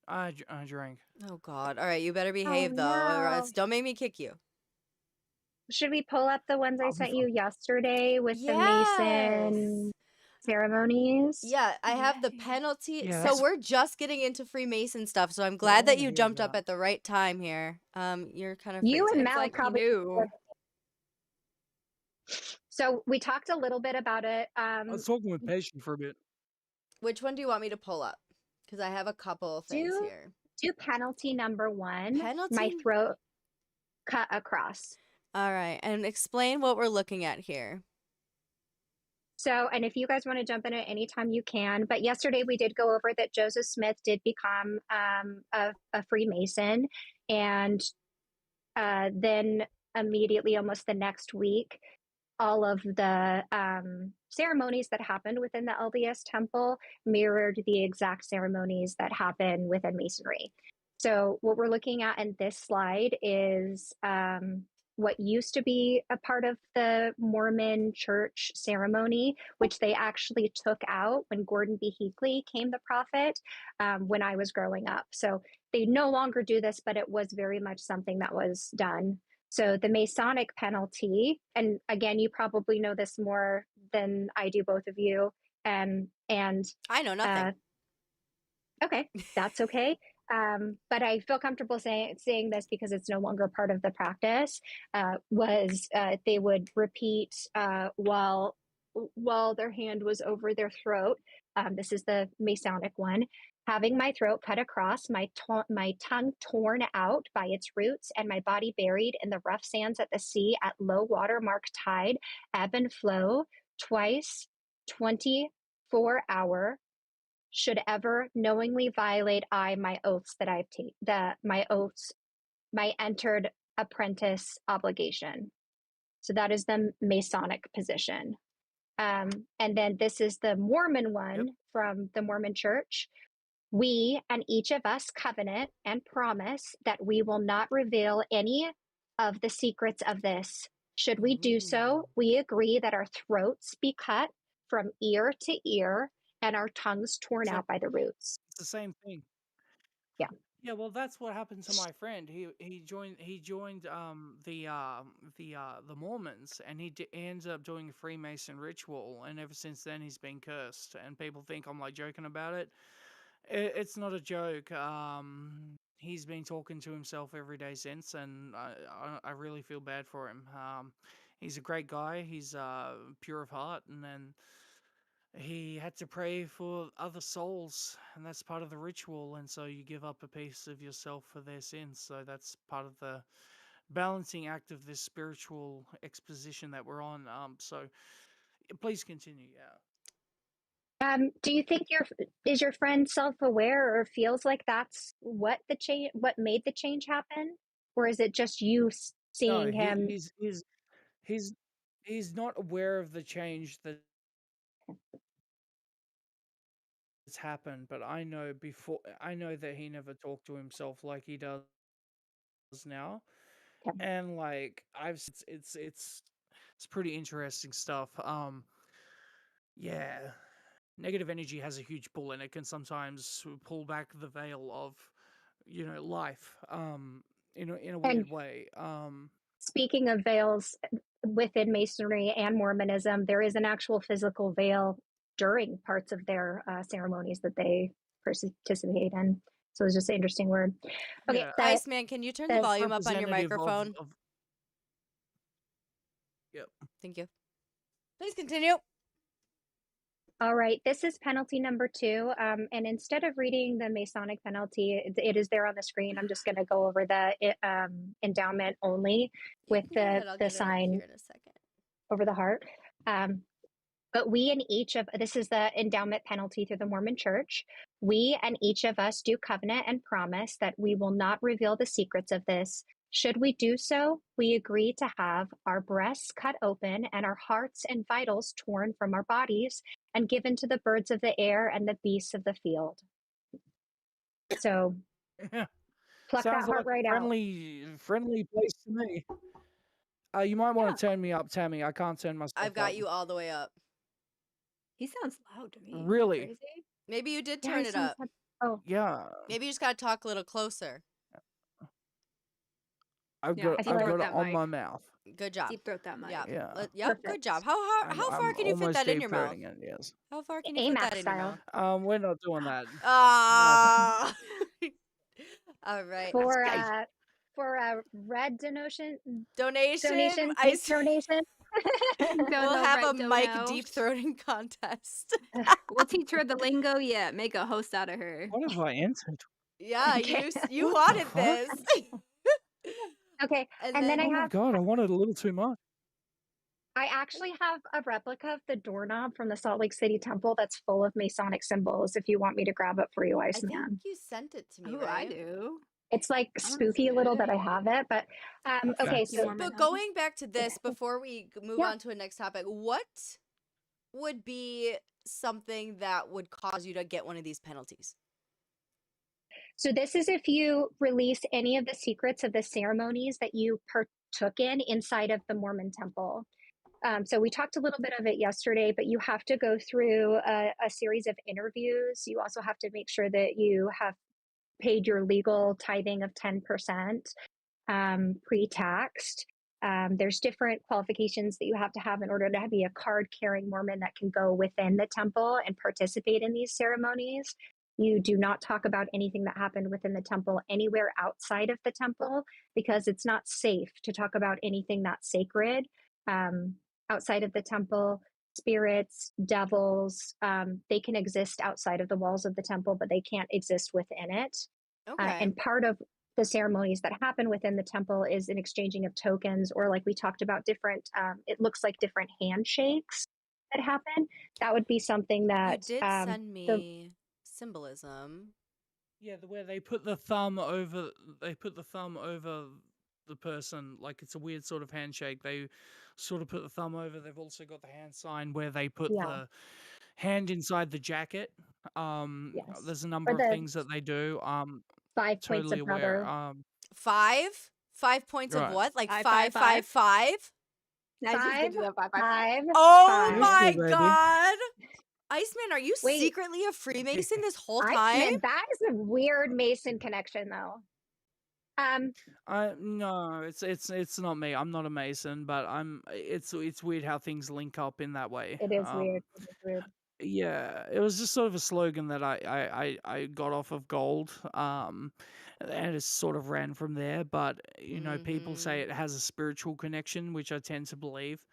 Speaker 5: I drank.
Speaker 2: Oh God! All right, you better behave though, or else
Speaker 3: no.
Speaker 2: don't make me kick you.
Speaker 3: Should we pull up the ones I
Speaker 5: I'll be
Speaker 3: sent you yesterday with the
Speaker 2: Yes.
Speaker 3: Mason ceremonies?
Speaker 2: Yeah, I have the
Speaker 4: Yay.
Speaker 2: penalty.
Speaker 5: Yeah,
Speaker 2: So
Speaker 5: that's-
Speaker 2: we're just getting into Freemason stuff. So I'm glad that you
Speaker 5: yeah,
Speaker 2: jumped up
Speaker 5: yeah.
Speaker 2: at the right time here. You're kind of
Speaker 3: You and
Speaker 2: freezing.
Speaker 3: Mel
Speaker 4: Like he
Speaker 3: probably
Speaker 4: knew.
Speaker 3: So we talked a little bit about it.
Speaker 5: I was talking with Patient for a bit.
Speaker 2: Which one do you want me to pull up? Because I have a couple of things
Speaker 3: Do
Speaker 2: here.
Speaker 3: penalty number 1.
Speaker 2: Penalty.
Speaker 3: My throat cut across.
Speaker 2: All right, and explain what we're looking at here.
Speaker 3: So, and if you guys want to jump in at any time, you can. But yesterday we did go over that Joseph Smith did become a Freemason, and then immediately, almost the next week, all of the ceremonies that happened within the LDS temple mirrored the exact ceremonies that happen within Masonry. So what we're looking at in this slide is what used to be a part of the Mormon church ceremony, which they actually took out when Gordon B. Hinckley came the prophet when I was growing up. So they no longer do this, but it was very much something that was done. So the Masonic penalty, and again, you probably know this more than I do, both of you. And
Speaker 2: I know nothing.
Speaker 3: Okay, that's okay. But I feel comfortable saying this because it's no longer part of the practice. They would repeat while their hand was over their throat. This is the Masonic one. Having my throat cut across, my tongue torn out by its roots, and my body buried in the rough sands at the sea at low water mark tide, ebb and flow, twice 24-hour. Should ever knowingly violate my oaths that I've taken, my entered apprentice obligation. So that is the Masonic position. And then this is the Mormon one from the Mormon Church. We and each of us covenant and promise that we will not reveal any of the secrets of this. Should we do so, we agree that our throats be cut from ear to ear and our tongues torn out by the roots.
Speaker 5: It's the same thing.
Speaker 3: Yeah.
Speaker 5: Yeah, well, that's what happened to my friend. He joined the Mormons, and he ends up doing a Freemason ritual, and ever since then he's been cursed. And people think I'm like joking about it, It's not a joke. He's been talking to himself every day since, and I really feel bad for him. He's a great guy. He's pure of heart, and then he had to pray for other souls, and that's part of the ritual. And so you give up a piece of yourself for their sins. So that's part of the balancing act of this spiritual exposition that we're on. So please continue. Yeah.
Speaker 3: Do you think is your friend self-aware or feels like that's what made the change happen? Or is it just you
Speaker 5: No,
Speaker 3: seeing him?
Speaker 5: he's he's not aware of the change that's happened, but I know that he never talked to himself like he does now.
Speaker 3: Okay.
Speaker 5: And like it's pretty interesting stuff. Yeah. Negative energy has a huge pull, and it can sometimes pull back the veil of, life, in a
Speaker 3: And
Speaker 5: weird way.
Speaker 3: speaking of veils within Masonry and Mormonism, there is an actual physical veil during parts of their ceremonies that they participate in. So it's just an interesting word. Okay,
Speaker 5: Yeah,
Speaker 2: Iceman, can you turn the
Speaker 3: the-
Speaker 2: volume up on your
Speaker 5: representative
Speaker 2: microphone?
Speaker 5: Yep.
Speaker 2: Thank you. Please continue.
Speaker 3: all right, this is penalty number 2. And instead of reading the Masonic penalty, it is there on the screen. I'm just going to go over the endowment only with
Speaker 2: You can go ahead, I'll
Speaker 3: the
Speaker 2: get it up
Speaker 3: sign
Speaker 2: here in a second.
Speaker 3: over the heart. But we and each of this is the endowment penalty through the Mormon Church. We and each of us do covenant and promise that we will not reveal the secrets of this. Should we do so, we agree to have our breasts cut open and our hearts and vitals torn from our bodies and given to the birds of the air and the beasts of the field. So
Speaker 5: Yeah.
Speaker 3: pluck that
Speaker 5: Sounds
Speaker 3: heart
Speaker 5: like
Speaker 3: right
Speaker 5: a
Speaker 3: out.
Speaker 5: friendly place to me. You might want
Speaker 4: Yeah.
Speaker 5: to turn me up, Tammy. I can't turn myself
Speaker 2: I've got
Speaker 5: up.
Speaker 2: you all the way up.
Speaker 4: He sounds loud to me. Isn't that
Speaker 5: Really?
Speaker 4: crazy?
Speaker 2: Maybe you did
Speaker 3: Yeah,
Speaker 2: turn
Speaker 3: he
Speaker 2: it
Speaker 3: sounds
Speaker 2: up.
Speaker 3: like- oh,
Speaker 5: Yeah.
Speaker 2: Maybe you just gotta talk a little closer.
Speaker 5: I've
Speaker 4: Yeah,
Speaker 5: got
Speaker 3: I feel like-
Speaker 5: it
Speaker 4: that
Speaker 5: on
Speaker 4: mic.
Speaker 5: my mouth.
Speaker 2: Good job.
Speaker 4: Deep throat that mic.
Speaker 2: Yeah.
Speaker 5: Yeah.
Speaker 2: Yep. Good
Speaker 3: Perfect.
Speaker 2: job. How far
Speaker 5: I'm
Speaker 2: can you fit
Speaker 5: almost
Speaker 2: that in your mouth?
Speaker 5: deep-throating it, yes.
Speaker 2: How far can you fit
Speaker 3: AMAC
Speaker 2: that in your
Speaker 3: style.
Speaker 2: mouth?
Speaker 5: We're not doing that.
Speaker 2: Ah. All right.
Speaker 3: For a red donation,
Speaker 2: Donation.
Speaker 3: deep donation.
Speaker 2: We'll
Speaker 4: Dono,
Speaker 2: have a
Speaker 4: red
Speaker 2: mic
Speaker 4: dono.
Speaker 2: deep throating contest.
Speaker 4: We'll teach her the lingo. Yeah, make a host out of her.
Speaker 5: What have I entered?
Speaker 2: Yeah,
Speaker 3: Okay.
Speaker 2: you
Speaker 5: What the
Speaker 2: wanted
Speaker 5: fuck?
Speaker 2: this.
Speaker 3: Okay,
Speaker 2: And
Speaker 3: and then
Speaker 5: Oh
Speaker 3: I
Speaker 5: my
Speaker 3: have
Speaker 5: god, I wanted a little too much.
Speaker 3: I actually have a replica of the doorknob from the Salt Lake City Temple that's full of Masonic symbols. If you want me to grab it for you,
Speaker 2: I think
Speaker 3: Iceman.
Speaker 2: you sent it to me,
Speaker 4: Oh,
Speaker 2: right?
Speaker 4: I do.
Speaker 3: It's like
Speaker 4: I wanna
Speaker 3: spooky
Speaker 4: see
Speaker 3: a little
Speaker 4: it.
Speaker 3: that I have it, but
Speaker 5: Okay.
Speaker 3: okay.
Speaker 4: Spooky
Speaker 3: So
Speaker 4: Mormon
Speaker 2: But
Speaker 4: home.
Speaker 2: going back to this before we move
Speaker 3: Yeah.
Speaker 2: on to a next topic, what would be something that would cause you to get one of these penalties?
Speaker 3: So this is if you release any of the secrets of the ceremonies that you partook in inside of the Mormon temple. So we talked a little bit of it yesterday, but you have to go through a series of interviews. You also have to make sure that you have paid your legal tithing of 10% pre-taxed. There's different qualifications that you have to have in order to be a card-carrying Mormon that can go within the temple and participate in these ceremonies. You do not talk about anything that happened within the temple anywhere outside of the temple because it's not safe to talk about anything that's sacred outside of the temple. Spirits, devils, they can exist outside of the walls of the temple, but they can't exist within it.
Speaker 2: Okay.
Speaker 3: And part of the ceremonies that happen within the temple is an exchanging of tokens, or like we talked about, different, it looks like different handshakes that happen. That would be something
Speaker 2: You
Speaker 3: that
Speaker 2: did send me symbolism.
Speaker 5: Yeah, where they put the thumb over the person, like it's a weird sort of handshake. They sort of put the thumb over. They've also got the hand sign where they put
Speaker 3: Yeah.
Speaker 5: the hand inside the jacket.
Speaker 3: Yes.
Speaker 5: There's a number
Speaker 3: Or
Speaker 5: of
Speaker 3: the
Speaker 5: things that they do.
Speaker 3: 5 points
Speaker 5: Totally
Speaker 3: of
Speaker 5: aware.
Speaker 3: brother.
Speaker 2: 5 points of
Speaker 5: Right.
Speaker 2: what? Like
Speaker 4: Five,
Speaker 2: 5,
Speaker 4: five,
Speaker 2: 5, 5?
Speaker 4: I just
Speaker 3: Five,
Speaker 4: did that 5, 5, 5.
Speaker 3: 5,
Speaker 2: Oh
Speaker 3: 5.
Speaker 2: my
Speaker 5: Cool, baby.
Speaker 2: god. Iceman, are you
Speaker 3: Wait.
Speaker 2: secretly a Freemason this whole time?
Speaker 3: Iceman, that is a weird Mason connection, though.
Speaker 5: No, it's not me. I'm not a Mason, but it's weird how things link up in that way.
Speaker 3: It is weird. It is weird.
Speaker 5: Yeah, it was just sort of a slogan that I got off of Gold, and it sort of ran from there. But people say
Speaker 2: Mm-hmm.
Speaker 5: it has a spiritual connection, which I tend to believe.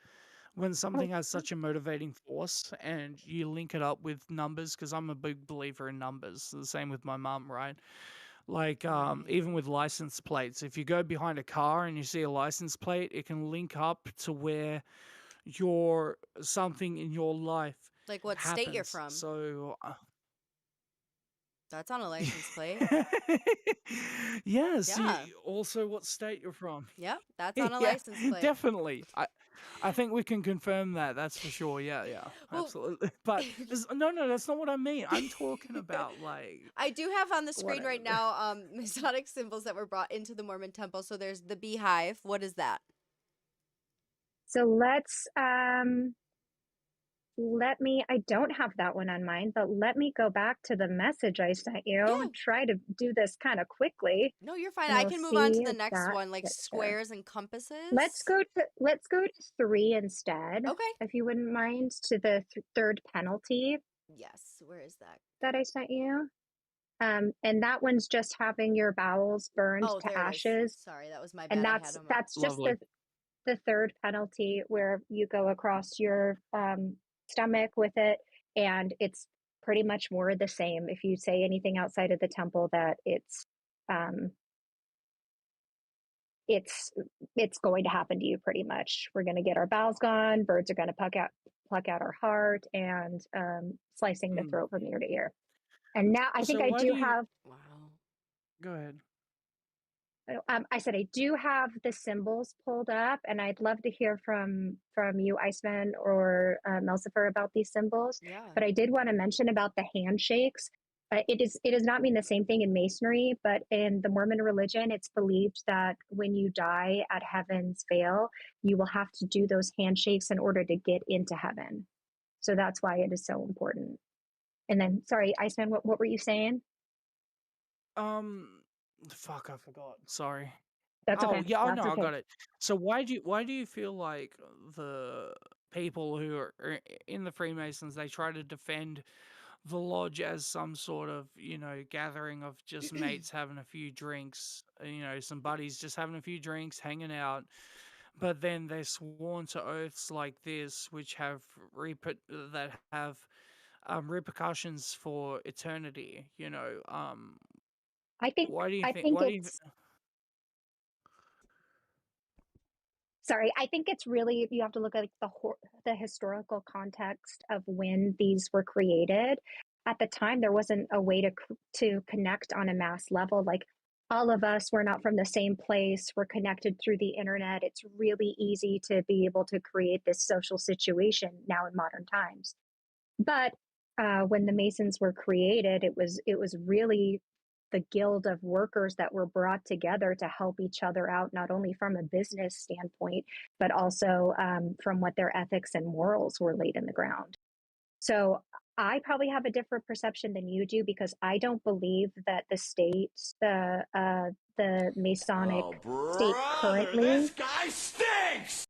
Speaker 5: When
Speaker 3: Oh,
Speaker 5: something has such a motivating force, and you link it up with numbers, because I'm a big believer in numbers. The same with my mum, right? Like
Speaker 2: Right.
Speaker 5: even with license plates, if you go behind a car and you see a license plate, it can link up to where your something in your life
Speaker 2: Like what state you're
Speaker 5: happens.
Speaker 2: from.
Speaker 5: So
Speaker 2: That's on a license plate.
Speaker 5: yeah, see
Speaker 2: Yeah.
Speaker 5: also what state you're from.
Speaker 2: Yep. That's on a
Speaker 5: Yeah,
Speaker 2: license plate.
Speaker 5: definitely. I think we can confirm that. That's for sure. Yeah, yeah,
Speaker 2: Well,
Speaker 5: absolutely. But no, that's not what I mean. I'm talking about like
Speaker 2: I do have on the screen right
Speaker 5: whatever.
Speaker 2: now Masonic symbols that were brought into the Mormon temple. So there's the beehive. What is that?
Speaker 3: so let me, I don't have that one on mine, but let me go back to the message I sent you
Speaker 2: Yeah.
Speaker 3: and try to do this kind of quickly,
Speaker 2: No, you're fine.
Speaker 3: and
Speaker 2: I
Speaker 3: we'll
Speaker 2: can move on to
Speaker 3: see
Speaker 2: the
Speaker 3: if
Speaker 2: next
Speaker 3: that
Speaker 2: one, like
Speaker 3: gets there.
Speaker 2: squares and compasses.
Speaker 3: Let's go to 3 instead,
Speaker 2: Okay.
Speaker 3: if you wouldn't mind, to the third penalty
Speaker 2: Yes. Where is that?
Speaker 3: that I sent you. And that one's just having your bowels burned
Speaker 2: Oh,
Speaker 3: to
Speaker 2: there it is.
Speaker 3: ashes.
Speaker 2: Sorry, that was my
Speaker 3: And
Speaker 2: bad. I had them.
Speaker 3: that's just
Speaker 5: Lovely.
Speaker 3: the third penalty where you go across your stomach with it, and it's pretty much more the same. If you say anything outside of the temple, that it's going to happen to you. Pretty much, we're going to get our bowels gone. Birds are going to pluck out our heart, and slicing the
Speaker 5: Mm.
Speaker 3: throat from ear to ear. And now I think
Speaker 5: So
Speaker 3: I
Speaker 5: why
Speaker 3: do
Speaker 5: do you
Speaker 3: have.
Speaker 2: Wow.
Speaker 5: go ahead?
Speaker 3: I said I do have the symbols pulled up, and I'd love to hear from you, Iceman or Melcifer, about these symbols.
Speaker 2: Yeah.
Speaker 3: But I did want to mention about the handshakes. It does not mean the same thing in Masonry, but in the Mormon religion, it's believed that when you die at heaven's veil, you will have to do those handshakes in order to get into heaven. So that's why it is so important. And then, sorry, Iceman, what were you saying?
Speaker 5: Fuck, I forgot. Sorry.
Speaker 3: That's
Speaker 5: Oh
Speaker 3: okay.
Speaker 5: yeah, oh
Speaker 3: That's
Speaker 5: no, I
Speaker 3: okay.
Speaker 5: got it. So why do you feel like the people who are in the Freemasons, they try to defend the lodge as some sort of gathering of just mates having a few drinks, some buddies just having a few drinks, hanging out, but then they're sworn to oaths like this, which have repercussions for eternity.
Speaker 3: I think
Speaker 5: Why do you
Speaker 3: I
Speaker 5: think?
Speaker 3: think
Speaker 5: Why do you?
Speaker 3: it's sorry. I think it's really, you have to look at the historical context of when these were created. At the time, there wasn't a way to connect on a mass level. Like, all of us, we're not from the same place. We're connected through the internet. It's really easy to be able to create this social situation now in modern times. But when the Masons were created, it was really the guild of workers that were brought together to help each other out, not only from a business standpoint, but also from what their ethics and morals were laid in the ground. So I probably have a different perception than you do, because I don't believe that the Masonic state currently.
Speaker 7: Guy stinks!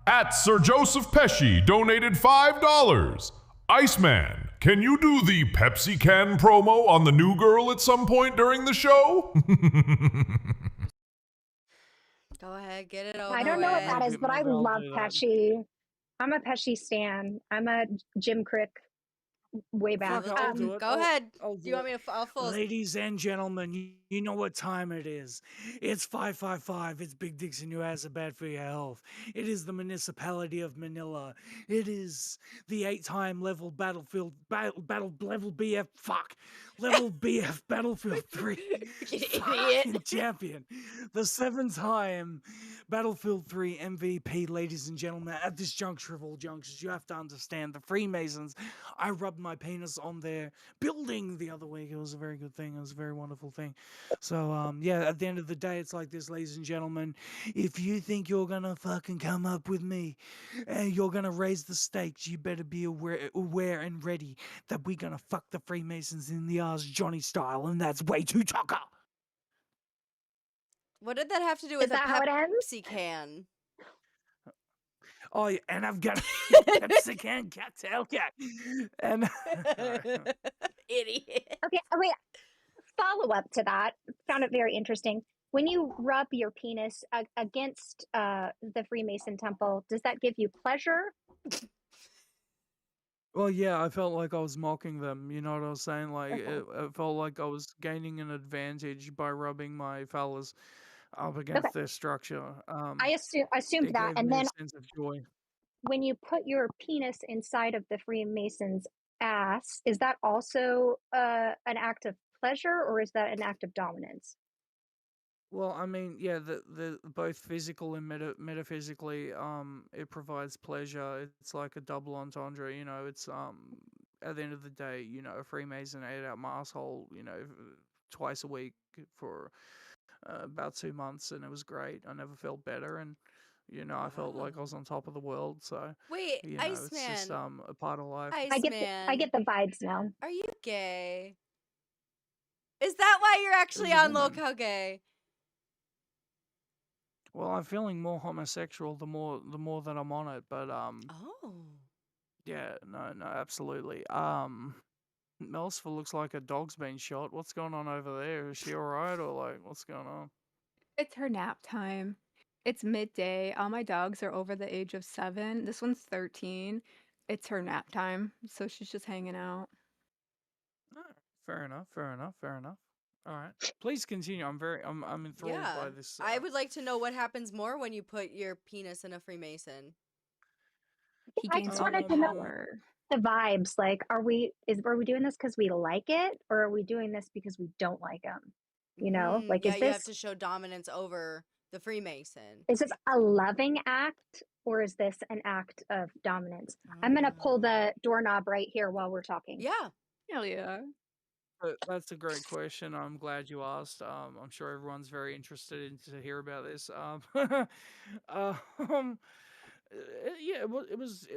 Speaker 6: At Sir Joseph Pesci donated $5. Iceman, can you do the Pepsi can promo on the new girl at some point during the show?
Speaker 2: Go ahead, get it over
Speaker 3: I don't know what
Speaker 2: with.
Speaker 3: that is, but I
Speaker 5: Maybe I'll
Speaker 3: love
Speaker 5: do that.
Speaker 3: Pesci. I'm a Pesci stan. I'm a Jim Crick way back.
Speaker 5: Fuck it, I'll do it.
Speaker 2: Go ahead.
Speaker 5: I'll
Speaker 2: Do you want me to? I'll full.
Speaker 5: Ladies and gentlemen, you know what time it is. It's 555. It's Big Dicks and your ass are bad for your health. It is the municipality of Manila. It is the 8-time level level BF level BF Battlefield 3
Speaker 2: You
Speaker 5: fucking
Speaker 2: idiot.
Speaker 5: champion. The 7-time Battlefield 3 MVP, ladies and gentlemen. At this juncture of all junctures, you have to understand the Freemasons. I rubbed my penis on their building the other week. It was a very good thing. It was a very wonderful thing. So, yeah, at the end of the day, it's like this, ladies and gentlemen. If you think you're gonna fucking come up with me and you're gonna raise the stakes, you better be aware and ready that we're gonna fuck the Freemasons in the arse, Johnny style, and that's way too chocker.
Speaker 2: What did that have to do
Speaker 3: Is
Speaker 2: with a
Speaker 3: that how it ends?
Speaker 2: Pepsi can?
Speaker 5: Oh, yeah, and I've got a Pepsi can cocktail cat. And all right.
Speaker 2: Idiot.
Speaker 3: Okay, wait, follow up to that. Found it very interesting. When you rub your penis against the Freemason temple, does that give you pleasure?
Speaker 5: Well, yeah, I felt like I was mocking them. You know what I was saying? Like
Speaker 3: Okay.
Speaker 5: it felt like I was gaining an advantage by rubbing my fellas up
Speaker 3: Okay.
Speaker 5: against their structure.
Speaker 3: I assumed
Speaker 5: It
Speaker 3: that.
Speaker 5: gave
Speaker 3: And
Speaker 5: me a
Speaker 3: then
Speaker 5: sense of joy.
Speaker 3: when you put your penis inside of the Freemason's ass, is that also an act of pleasure or is that an act of dominance?
Speaker 5: Well, I mean, yeah, the both physical and metaphysically, it provides pleasure. It's like a double entendre, you know. It's at the end of the day, you know, a Freemason ate out my asshole, you know, twice a week for about 2 months, and it was great. I never felt better, and you know, I felt like I was
Speaker 2: Wow.
Speaker 5: on top of the world. So,
Speaker 2: Wait,
Speaker 5: you know, it's just
Speaker 2: Iceman.
Speaker 5: a part of life.
Speaker 3: I get
Speaker 2: Iceman.
Speaker 3: the vibes now.
Speaker 2: Are you gay? Is that why you're actually
Speaker 5: There's a
Speaker 2: on
Speaker 5: woman.
Speaker 2: Local Gay?
Speaker 5: Well, I'm feeling more homosexual the more that I'm on it, but
Speaker 2: Oh.
Speaker 5: yeah, no, absolutely. Melsfa looks like a dog's been shot. What's going on over there? Is she alright or like what's going on?
Speaker 4: It's her nap time. It's midday. All my dogs are over the age of 7. This one's 13. It's her nap time, so she's just hanging out.
Speaker 5: Oh, fair enough, fair enough, fair enough. All right, please continue. I'm enthralled
Speaker 2: Yeah.
Speaker 5: by this.
Speaker 2: I would like to know what happens more when you put your penis in a Freemason.
Speaker 4: He
Speaker 3: I
Speaker 4: gains
Speaker 3: just
Speaker 4: all the
Speaker 3: wanted to know
Speaker 4: power.
Speaker 3: the vibes. Like, are we doing this because we like it, or are we doing this because we don't like them? You know, like
Speaker 2: Yeah, you have to show dominance over the Freemason.
Speaker 3: is this a loving act or is this an act of dominance? I'm gonna pull the doorknob right here while we're talking.
Speaker 2: Yeah.
Speaker 4: Hell yeah.
Speaker 5: That's a great question. I'm glad you asked. I'm sure everyone's very interested in to hear about this. Um, yeah, it was.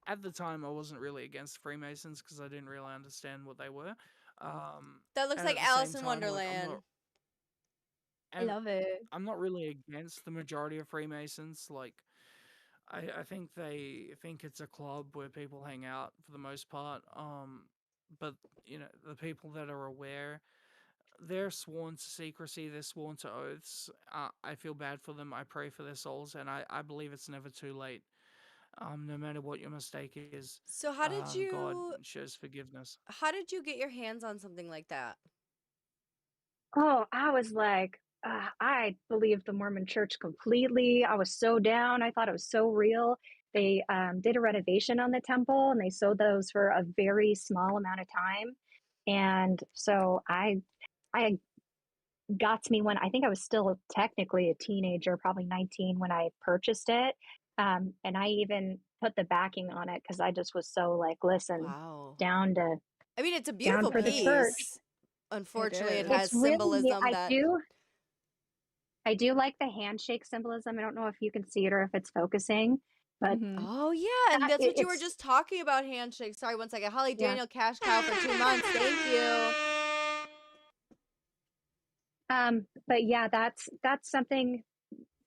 Speaker 5: At the time I wasn't really against Freemasons because I didn't really understand what they were.
Speaker 2: That looks
Speaker 5: And at
Speaker 2: like
Speaker 5: the same
Speaker 2: Alice in
Speaker 5: time, like
Speaker 2: Wonderland.
Speaker 4: I love it.
Speaker 5: I'm not really against the majority of Freemasons. Like, I think they think it's a club where people hang out for the most part. But you know, the people that are aware, they're sworn to secrecy. They're sworn to oaths. I feel bad for them. I pray for their souls, and I believe it's never too late. No matter what your mistake is,
Speaker 2: So how did
Speaker 5: God
Speaker 2: you
Speaker 5: shows forgiveness.
Speaker 2: get your hands on something like that?
Speaker 3: Oh, I was like, I believed the Mormon church completely. I was so down. I thought it was so real. They did a renovation on the temple and they sold those for a very small amount of time. And so I got to me when I think I was still technically a teenager, probably 19 when I purchased it. And I even put the backing on it because I just was so like, listen,
Speaker 2: Wow.
Speaker 3: down
Speaker 2: I mean, it's a
Speaker 3: down
Speaker 2: beautiful
Speaker 3: for the church.
Speaker 2: piece. Unfortunately, it
Speaker 4: is.
Speaker 2: has
Speaker 3: It's really,
Speaker 2: symbolism that
Speaker 3: I do like the handshake symbolism. I don't know if you can see it or if it's focusing, but
Speaker 4: Mhm.
Speaker 2: Oh yeah, and that's what you were
Speaker 3: it's
Speaker 2: just talking about, handshakes. Sorry, one second. Holly
Speaker 3: yeah.
Speaker 2: Daniel cash cow for 2 months. Thank you.
Speaker 3: But yeah, that's something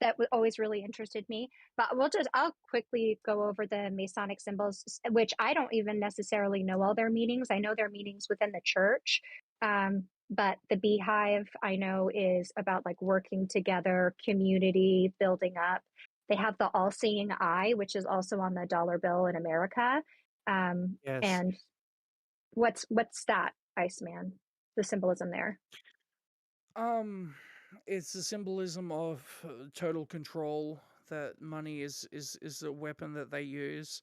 Speaker 3: that always really interested me. But I'll quickly go over the Masonic symbols, which I don't even necessarily know all their meanings. I know their meanings within the church. But the beehive I know is about like working together, community, building up. They have the all-seeing eye, which is also on the dollar bill in America.
Speaker 5: Yes.
Speaker 3: And what's that, Iceman? The symbolism there.
Speaker 5: Um, it's the symbolism of total control. That money is a weapon that they use.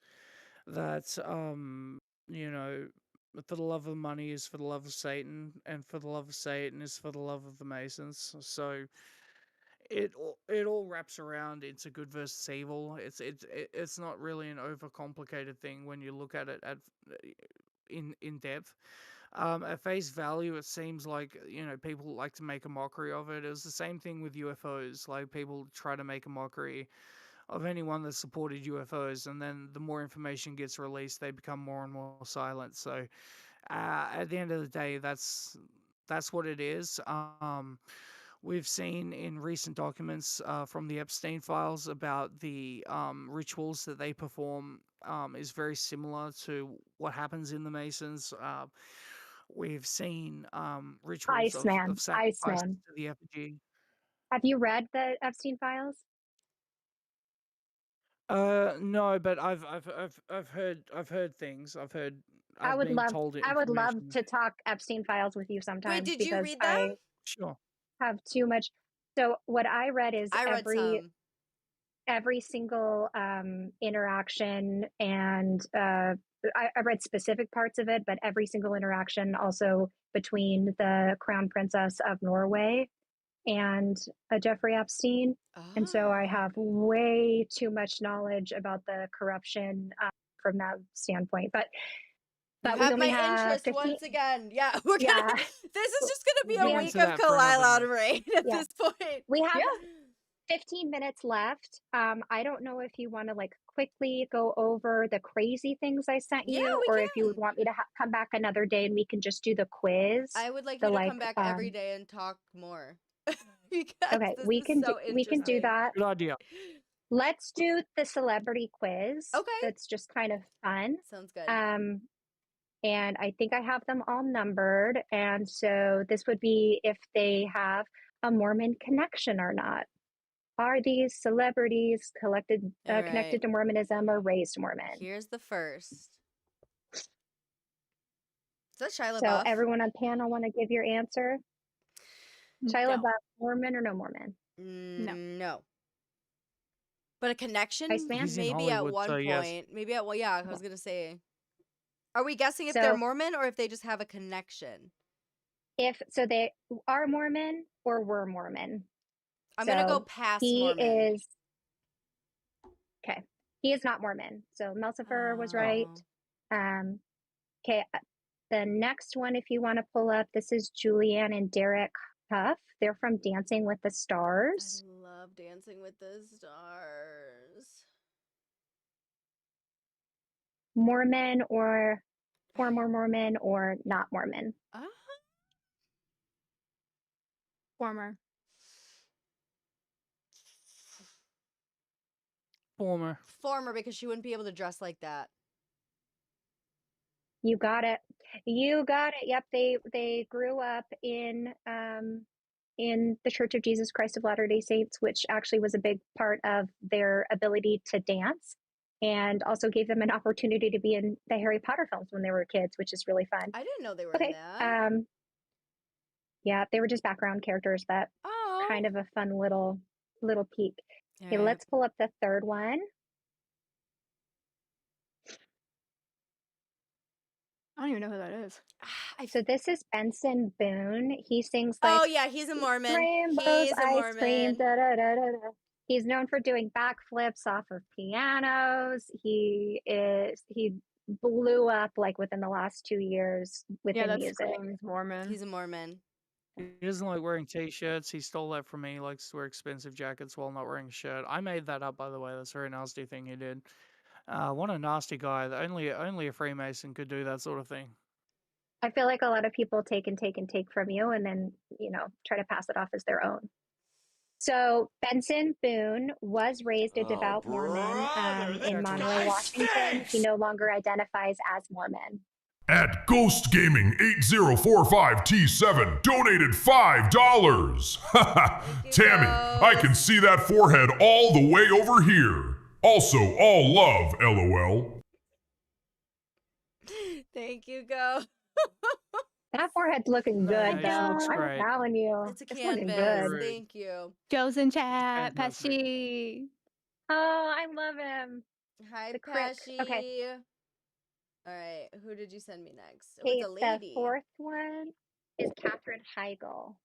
Speaker 5: That you know, for the love of money is for the love of Satan, and for the love of Satan is for the love of the Masons. So it all wraps around into good versus evil. It's not really an overcomplicated thing when you look at it at in depth. At face value, it seems like, you know, people like to make a mockery of it. It was the same thing with UFOs. Like, people try to make a mockery of anyone that supported UFOs, and then the more information gets released, they become more and more silent. So, at the end of the day, that's what it is. we've seen in recent documents from the Epstein files about the rituals that they perform is very similar to what happens in the Masons. We've seen rituals of sacrifice
Speaker 3: Iceman.
Speaker 5: to the effigy.
Speaker 3: Have you read the Epstein files?
Speaker 5: No, but I've heard things.
Speaker 3: I
Speaker 5: I've
Speaker 3: would
Speaker 5: been
Speaker 3: love
Speaker 5: told
Speaker 3: I would love
Speaker 5: information.
Speaker 3: to talk Epstein files with you
Speaker 2: Wait,
Speaker 3: sometimes
Speaker 2: did you
Speaker 3: because
Speaker 2: read them?
Speaker 3: I
Speaker 5: Sure.
Speaker 3: have too much. So what I read is
Speaker 2: I read some.
Speaker 3: every single interaction, and I read specific parts of it, but every single interaction also between the Crown Princess of Norway and Jeffrey Epstein. And so I
Speaker 2: Oh.
Speaker 3: have way too much knowledge about the corruption from that standpoint. But
Speaker 2: You
Speaker 3: we
Speaker 2: have
Speaker 3: only
Speaker 2: my
Speaker 3: have
Speaker 2: interest
Speaker 3: 15.
Speaker 2: once again. Yeah, we're
Speaker 3: Yeah,
Speaker 2: gonna. This is just gonna be
Speaker 3: we
Speaker 2: a
Speaker 3: have
Speaker 2: week
Speaker 5: into
Speaker 2: of
Speaker 5: that for another
Speaker 2: Kalila
Speaker 5: day.
Speaker 2: and Rain at
Speaker 3: Yeah.
Speaker 2: this point.
Speaker 3: we have
Speaker 2: Yeah.
Speaker 3: 15 minutes left. I don't know if you want to like quickly go over the crazy things I sent
Speaker 2: Yeah,
Speaker 3: you,
Speaker 2: we
Speaker 3: or if you would
Speaker 2: can.
Speaker 3: want me to come back another day and we can just do the quiz.
Speaker 2: I would like
Speaker 3: The
Speaker 2: you to
Speaker 3: like,
Speaker 2: come back every day and talk more because
Speaker 3: okay,
Speaker 2: this
Speaker 3: we
Speaker 2: is
Speaker 3: can
Speaker 2: so
Speaker 3: we can do
Speaker 2: interesting.
Speaker 3: that.
Speaker 5: Good idea.
Speaker 3: Let's do the celebrity quiz.
Speaker 2: Okay.
Speaker 3: That's just kind of fun.
Speaker 2: Sounds good.
Speaker 3: And I think I have them all numbered. And so this would be if they have a Mormon connection or not. Are these celebrities connected to Mormonism or raised Mormon?
Speaker 2: Here's the first. Is that Shia
Speaker 3: So
Speaker 2: LaBeouf?
Speaker 3: everyone on panel want to give your answer? Shia
Speaker 4: No.
Speaker 3: LaBeouf, Mormon or no Mormon?
Speaker 2: No. But a connection?
Speaker 3: Iceman?
Speaker 5: He's in
Speaker 2: Maybe at
Speaker 5: Hollywood,
Speaker 2: one
Speaker 5: so
Speaker 2: point.
Speaker 5: yes.
Speaker 2: Maybe at I was gonna say. Are we guessing if
Speaker 3: So-
Speaker 2: they're Mormon or if they just have a connection?
Speaker 3: If so, they are Mormon or were Mormon.
Speaker 2: I'm gonna go
Speaker 3: So
Speaker 2: past
Speaker 3: he
Speaker 2: Mormon.
Speaker 3: is okay. He is not Mormon. So Melcifer was right. Okay, the next one, if you want to pull up, this is Julianne and Derek Huff. They're from Dancing with the Stars.
Speaker 2: I love Dancing with the Stars.
Speaker 3: Mormon or former Mormon or not Mormon.
Speaker 4: Former.
Speaker 2: Former, because she wouldn't be able to dress like that.
Speaker 3: You got it. You got it. Yep, they grew up in the Church of Jesus Christ of Latter-day Saints, which actually was a big part of their ability to dance, and also gave them an opportunity to be in the Harry Potter films when they were kids, which is really fun.
Speaker 2: I didn't know they were in
Speaker 3: Okay.
Speaker 2: that.
Speaker 3: Yeah, they were just background characters, but
Speaker 2: Oh.
Speaker 3: kind of a fun little peek. Okay,
Speaker 2: Alright.
Speaker 3: let's pull up the third one.
Speaker 4: I don't even know who that is.
Speaker 3: So this is Benson Boone. He sings
Speaker 2: Oh
Speaker 3: like
Speaker 2: yeah, he's a Mormon.
Speaker 3: Rainbows,
Speaker 2: He's a
Speaker 3: ice cream,
Speaker 2: Mormon.
Speaker 3: da da da da da. He's known for doing backflips off of pianos. He blew up like within the last 2 years
Speaker 4: Yeah,
Speaker 3: within
Speaker 4: that
Speaker 3: music.
Speaker 4: screams Mormon.
Speaker 2: He's a Mormon.
Speaker 5: He doesn't like wearing t-shirts. He stole that from me. He likes to wear expensive jackets while not wearing a shirt. I made that up, by the way. That's a very nasty thing he did. What a nasty guy. Only a Freemason could do that sort of thing.
Speaker 3: I feel like a lot of people take from you and then, try to pass it off as their own. So Benson Boone was raised a devout Mormon in Monroe, Washington. He no longer identifies as Mormon.
Speaker 6: At Ghost Gaming 8045T7 donated $5. Tammy, I can see that forehead all the way over here. Also, all love, LOL.
Speaker 2: Thank you, Go.
Speaker 3: That forehead's looking good,
Speaker 5: Nice,
Speaker 3: though.
Speaker 5: looks
Speaker 3: I'm
Speaker 5: great.
Speaker 3: telling you.
Speaker 2: It's a
Speaker 3: looking
Speaker 2: canvas.
Speaker 3: good.
Speaker 2: Thank you.
Speaker 4: Joe's in chat.
Speaker 5: Fantastic.
Speaker 4: Pesci.
Speaker 3: Oh, I love him.
Speaker 2: Hi,
Speaker 3: The crick.
Speaker 2: Pesci.
Speaker 3: Okay.
Speaker 2: All right, who did you send me next? It
Speaker 3: Okay,
Speaker 2: was a
Speaker 3: the
Speaker 2: lady.
Speaker 3: fourth one is Katherine Heigl.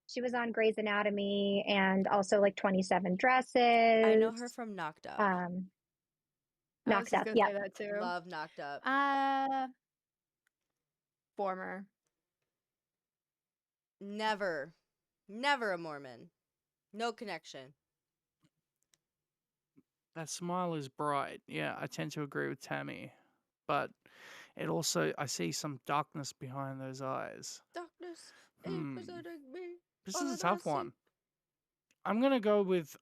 Speaker 3: She was on Grey's Anatomy and also like 27 Dresses.
Speaker 2: I know her from Knocked Up.
Speaker 4: I was
Speaker 3: Knocked
Speaker 4: just
Speaker 3: Up.
Speaker 4: gonna
Speaker 3: Yeah.
Speaker 4: say that too.
Speaker 2: Love Knocked Up.
Speaker 4: Former.
Speaker 2: Never a Mormon. No connection.
Speaker 5: That smile is bright. Yeah, I tend to agree with Tammy. But it also, I see some darkness behind those eyes.
Speaker 2: Darkness
Speaker 5: Hmm.
Speaker 2: representing me.
Speaker 5: This
Speaker 2: Oh,
Speaker 5: is a tough
Speaker 2: that's it.
Speaker 5: one. I'm gonna go with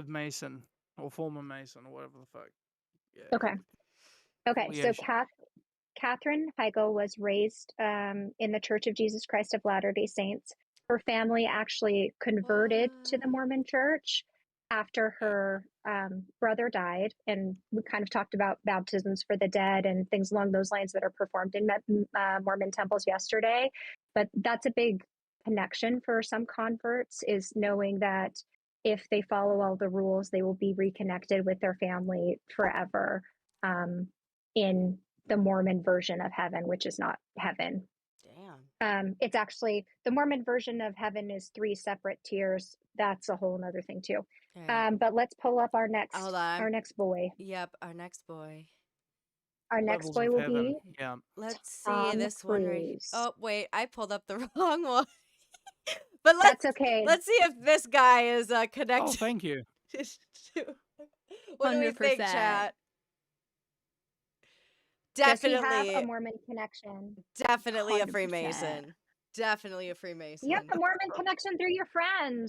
Speaker 5: Mason or former Mason or whatever the fuck. Yeah.
Speaker 3: Okay. Okay. So
Speaker 5: Affiliation.
Speaker 3: Catherine Heigl was raised in the Church of Jesus Christ of Latter-day Saints. Her family actually converted to the
Speaker 2: What?
Speaker 3: Mormon Church after
Speaker 5: Yeah.
Speaker 3: her brother died. And we kind of talked about baptisms for the dead and things along those lines that are performed in Mormon temples yesterday. But that's a big connection for some converts, is knowing that if they follow all the rules, they will be reconnected with their family forever in the Mormon version of heaven, which is not heaven.
Speaker 2: Damn.
Speaker 3: It's actually the Mormon version of heaven is 3 separate tiers. That's a whole nother thing too.
Speaker 2: All right.
Speaker 3: But let's pull up our next
Speaker 2: Hold on.
Speaker 3: our next boy.
Speaker 2: Yep, our next boy.
Speaker 3: Our next
Speaker 5: Levels
Speaker 3: boy
Speaker 5: of
Speaker 3: will
Speaker 5: heaven.
Speaker 3: be
Speaker 5: Yeah.
Speaker 2: Let's see
Speaker 3: Tom
Speaker 2: this one right.
Speaker 3: Cruise.
Speaker 2: Oh wait, I pulled up the wrong one. But
Speaker 3: That's okay.
Speaker 2: let's see if this guy is
Speaker 5: Oh,
Speaker 2: connected
Speaker 5: thank you.
Speaker 2: to. What do we think,
Speaker 4: 100%.
Speaker 2: chat?
Speaker 3: Does he have
Speaker 2: Definitely,
Speaker 3: a Mormon connection?
Speaker 2: definitely a
Speaker 4: 100%.
Speaker 2: Freemason. Definitely a Freemason.
Speaker 3: You have a Mormon connection through your friend.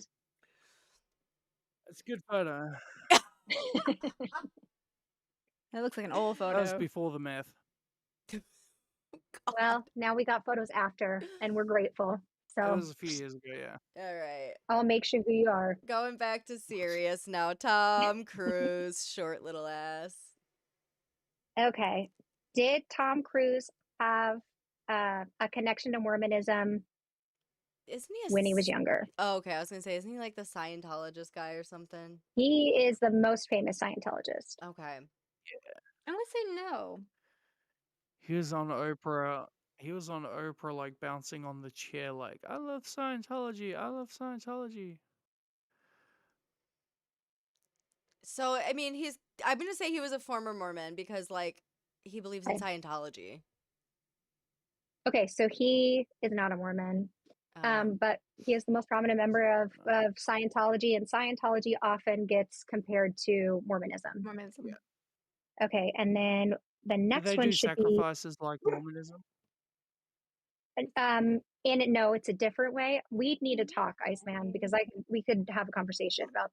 Speaker 5: It's a good photo.
Speaker 4: That looks like an old
Speaker 5: That was
Speaker 4: photo.
Speaker 5: before the math.
Speaker 3: Well, now we got photos after, and we're grateful.
Speaker 5: That
Speaker 3: So
Speaker 5: was a few years ago. Yeah.
Speaker 2: All right.
Speaker 3: I'll make sure who you are.
Speaker 2: Going back to serious now. Tom Cruise, short little ass.
Speaker 3: Okay. Did Tom Cruise have a connection to Mormonism
Speaker 2: Isn't he a
Speaker 3: when he was younger?
Speaker 2: Oh, okay. I was gonna say, isn't he like the Scientologist guy or something?
Speaker 3: He is the most famous Scientologist.
Speaker 2: Okay.
Speaker 4: I'm gonna say no.
Speaker 5: He was on Oprah. He was on Oprah, like bouncing on the chair, like I love Scientology. I love Scientology.
Speaker 2: So, I mean, I'm gonna say he was a former Mormon because, like, he believes in
Speaker 3: Okay.
Speaker 2: Scientology.
Speaker 3: Okay, so he is not a Mormon, but he is the most prominent member of Scientology, and Scientology often gets compared to Mormonism.
Speaker 4: Mormonism.
Speaker 5: Yeah.
Speaker 3: Okay, and then the
Speaker 5: Do
Speaker 3: next
Speaker 5: they
Speaker 3: one
Speaker 5: do
Speaker 3: should be
Speaker 5: sacrifices like Mormonism?
Speaker 3: and no, it's a different way. We'd need to talk, Iceman, because we could have a conversation about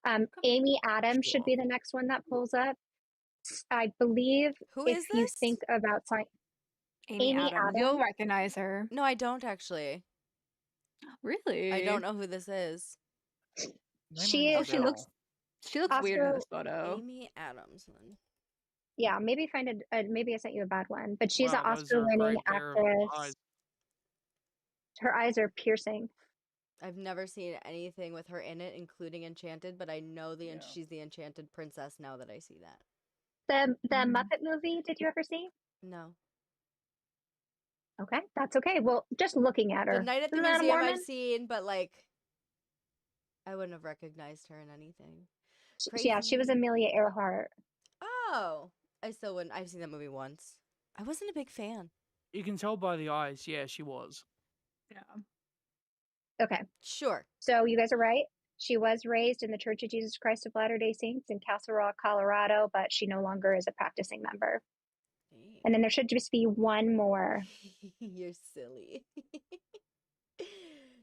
Speaker 3: that. Amy Adams should
Speaker 5: Sure.
Speaker 3: be the next one that pulls up. I believe
Speaker 2: Who
Speaker 3: if
Speaker 2: is
Speaker 3: you
Speaker 2: this?
Speaker 3: think about
Speaker 4: Amy
Speaker 3: Amy
Speaker 4: Adams. You'll
Speaker 3: Adams.
Speaker 4: recognize her.
Speaker 2: No, I don't actually.
Speaker 4: Really?
Speaker 2: I don't know who this is.
Speaker 5: Name
Speaker 3: She
Speaker 5: rings a
Speaker 3: is
Speaker 4: She looks
Speaker 5: bell.
Speaker 4: she looks weird in
Speaker 3: Oscar.
Speaker 4: this photo.
Speaker 2: Amy Adams.
Speaker 3: Yeah, maybe find maybe I sent you a bad one, but she's an
Speaker 5: Wow, those are a
Speaker 3: Oscar-winning
Speaker 5: great pair of
Speaker 3: actress.
Speaker 5: eyes.
Speaker 3: Her eyes are piercing.
Speaker 2: I've never seen anything with her in it, including Enchanted, but I know
Speaker 5: Yeah.
Speaker 2: she's the Enchanted Princess now that I see that.
Speaker 3: The
Speaker 4: Mhm.
Speaker 3: Muppet movie, did you ever see?
Speaker 2: No.
Speaker 3: Okay, that's okay. Well, just looking at her.
Speaker 2: The Night at the
Speaker 3: Isn't that a
Speaker 2: Museum I've
Speaker 3: Mormon?
Speaker 2: seen, but like I wouldn't have recognized her in anything.
Speaker 3: Yeah, she was
Speaker 2: Crazy.
Speaker 3: Amelia Earhart.
Speaker 2: Oh, I still wouldn't. I've seen that movie once. I wasn't a big fan.
Speaker 5: You can tell by the eyes. Yeah, she was.
Speaker 4: Yeah.
Speaker 3: Okay,
Speaker 2: Sure.
Speaker 3: so you guys are right. She was raised in the Church of Jesus Christ of Latter-day Saints in Castle Rock, Colorado, but she no longer is a practicing member. And then there should just be one more.
Speaker 2: You're silly.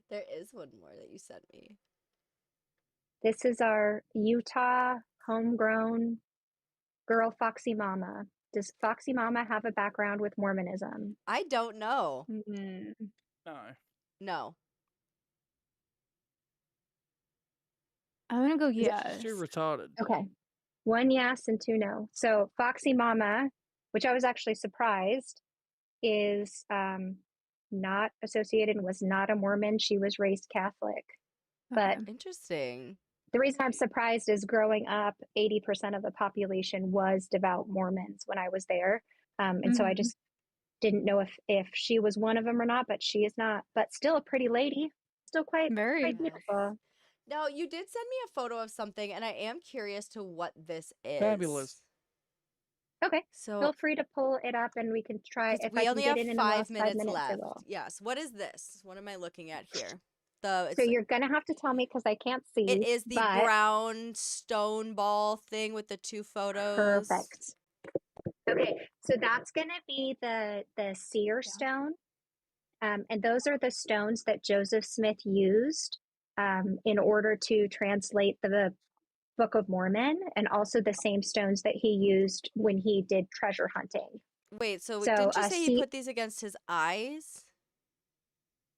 Speaker 2: There is one more that you sent me.
Speaker 3: This is our Utah homegrown girl, Foxy Mama. Does Foxy Mama have a background with Mormonism?
Speaker 2: I don't know.
Speaker 4: Mhm.
Speaker 5: No.
Speaker 2: No.
Speaker 4: I'm gonna go
Speaker 5: She's
Speaker 4: yes.
Speaker 5: too retarded.
Speaker 3: Okay. 1 yes and 2 no. So Foxy Mama, which I was actually surprised, is not associated and was not a Mormon. She was raised Catholic. But
Speaker 4: Okay.
Speaker 2: Interesting.
Speaker 3: the reason I'm surprised is growing up, 80% of the population was devout Mormons when I was there. And so I
Speaker 4: Mhm.
Speaker 3: just didn't know if she was one of them or not, but she is not. But still a pretty lady. Still quite
Speaker 4: Very.
Speaker 2: Yes.
Speaker 3: beautiful.
Speaker 2: Now, you did send me a photo of something, and I am curious to what this is.
Speaker 5: Fabulous.
Speaker 3: Okay.
Speaker 2: So,
Speaker 3: Feel free to pull it up and we can try.
Speaker 2: 'cause
Speaker 3: If
Speaker 2: we
Speaker 3: I can
Speaker 2: only
Speaker 3: get
Speaker 2: have
Speaker 3: it in the
Speaker 2: 5
Speaker 3: last 5
Speaker 2: minutes
Speaker 3: minutes, I
Speaker 2: left.
Speaker 3: will.
Speaker 2: Yes. What is this? What am I looking at here?
Speaker 3: So
Speaker 2: It's
Speaker 3: you're going to have to tell me because I can't see.
Speaker 2: it is the
Speaker 3: but
Speaker 2: brown stone ball thing with the 2 photos.
Speaker 3: perfect. Okay. So that's going to be the seer
Speaker 4: Yeah.
Speaker 3: stone. And those are the stones that Joseph Smith used in order to translate the Book of Mormon, and also the same stones that he used when he did treasure hunting.
Speaker 2: Wait, so
Speaker 3: So,
Speaker 2: didn't you say he put these against his eyes?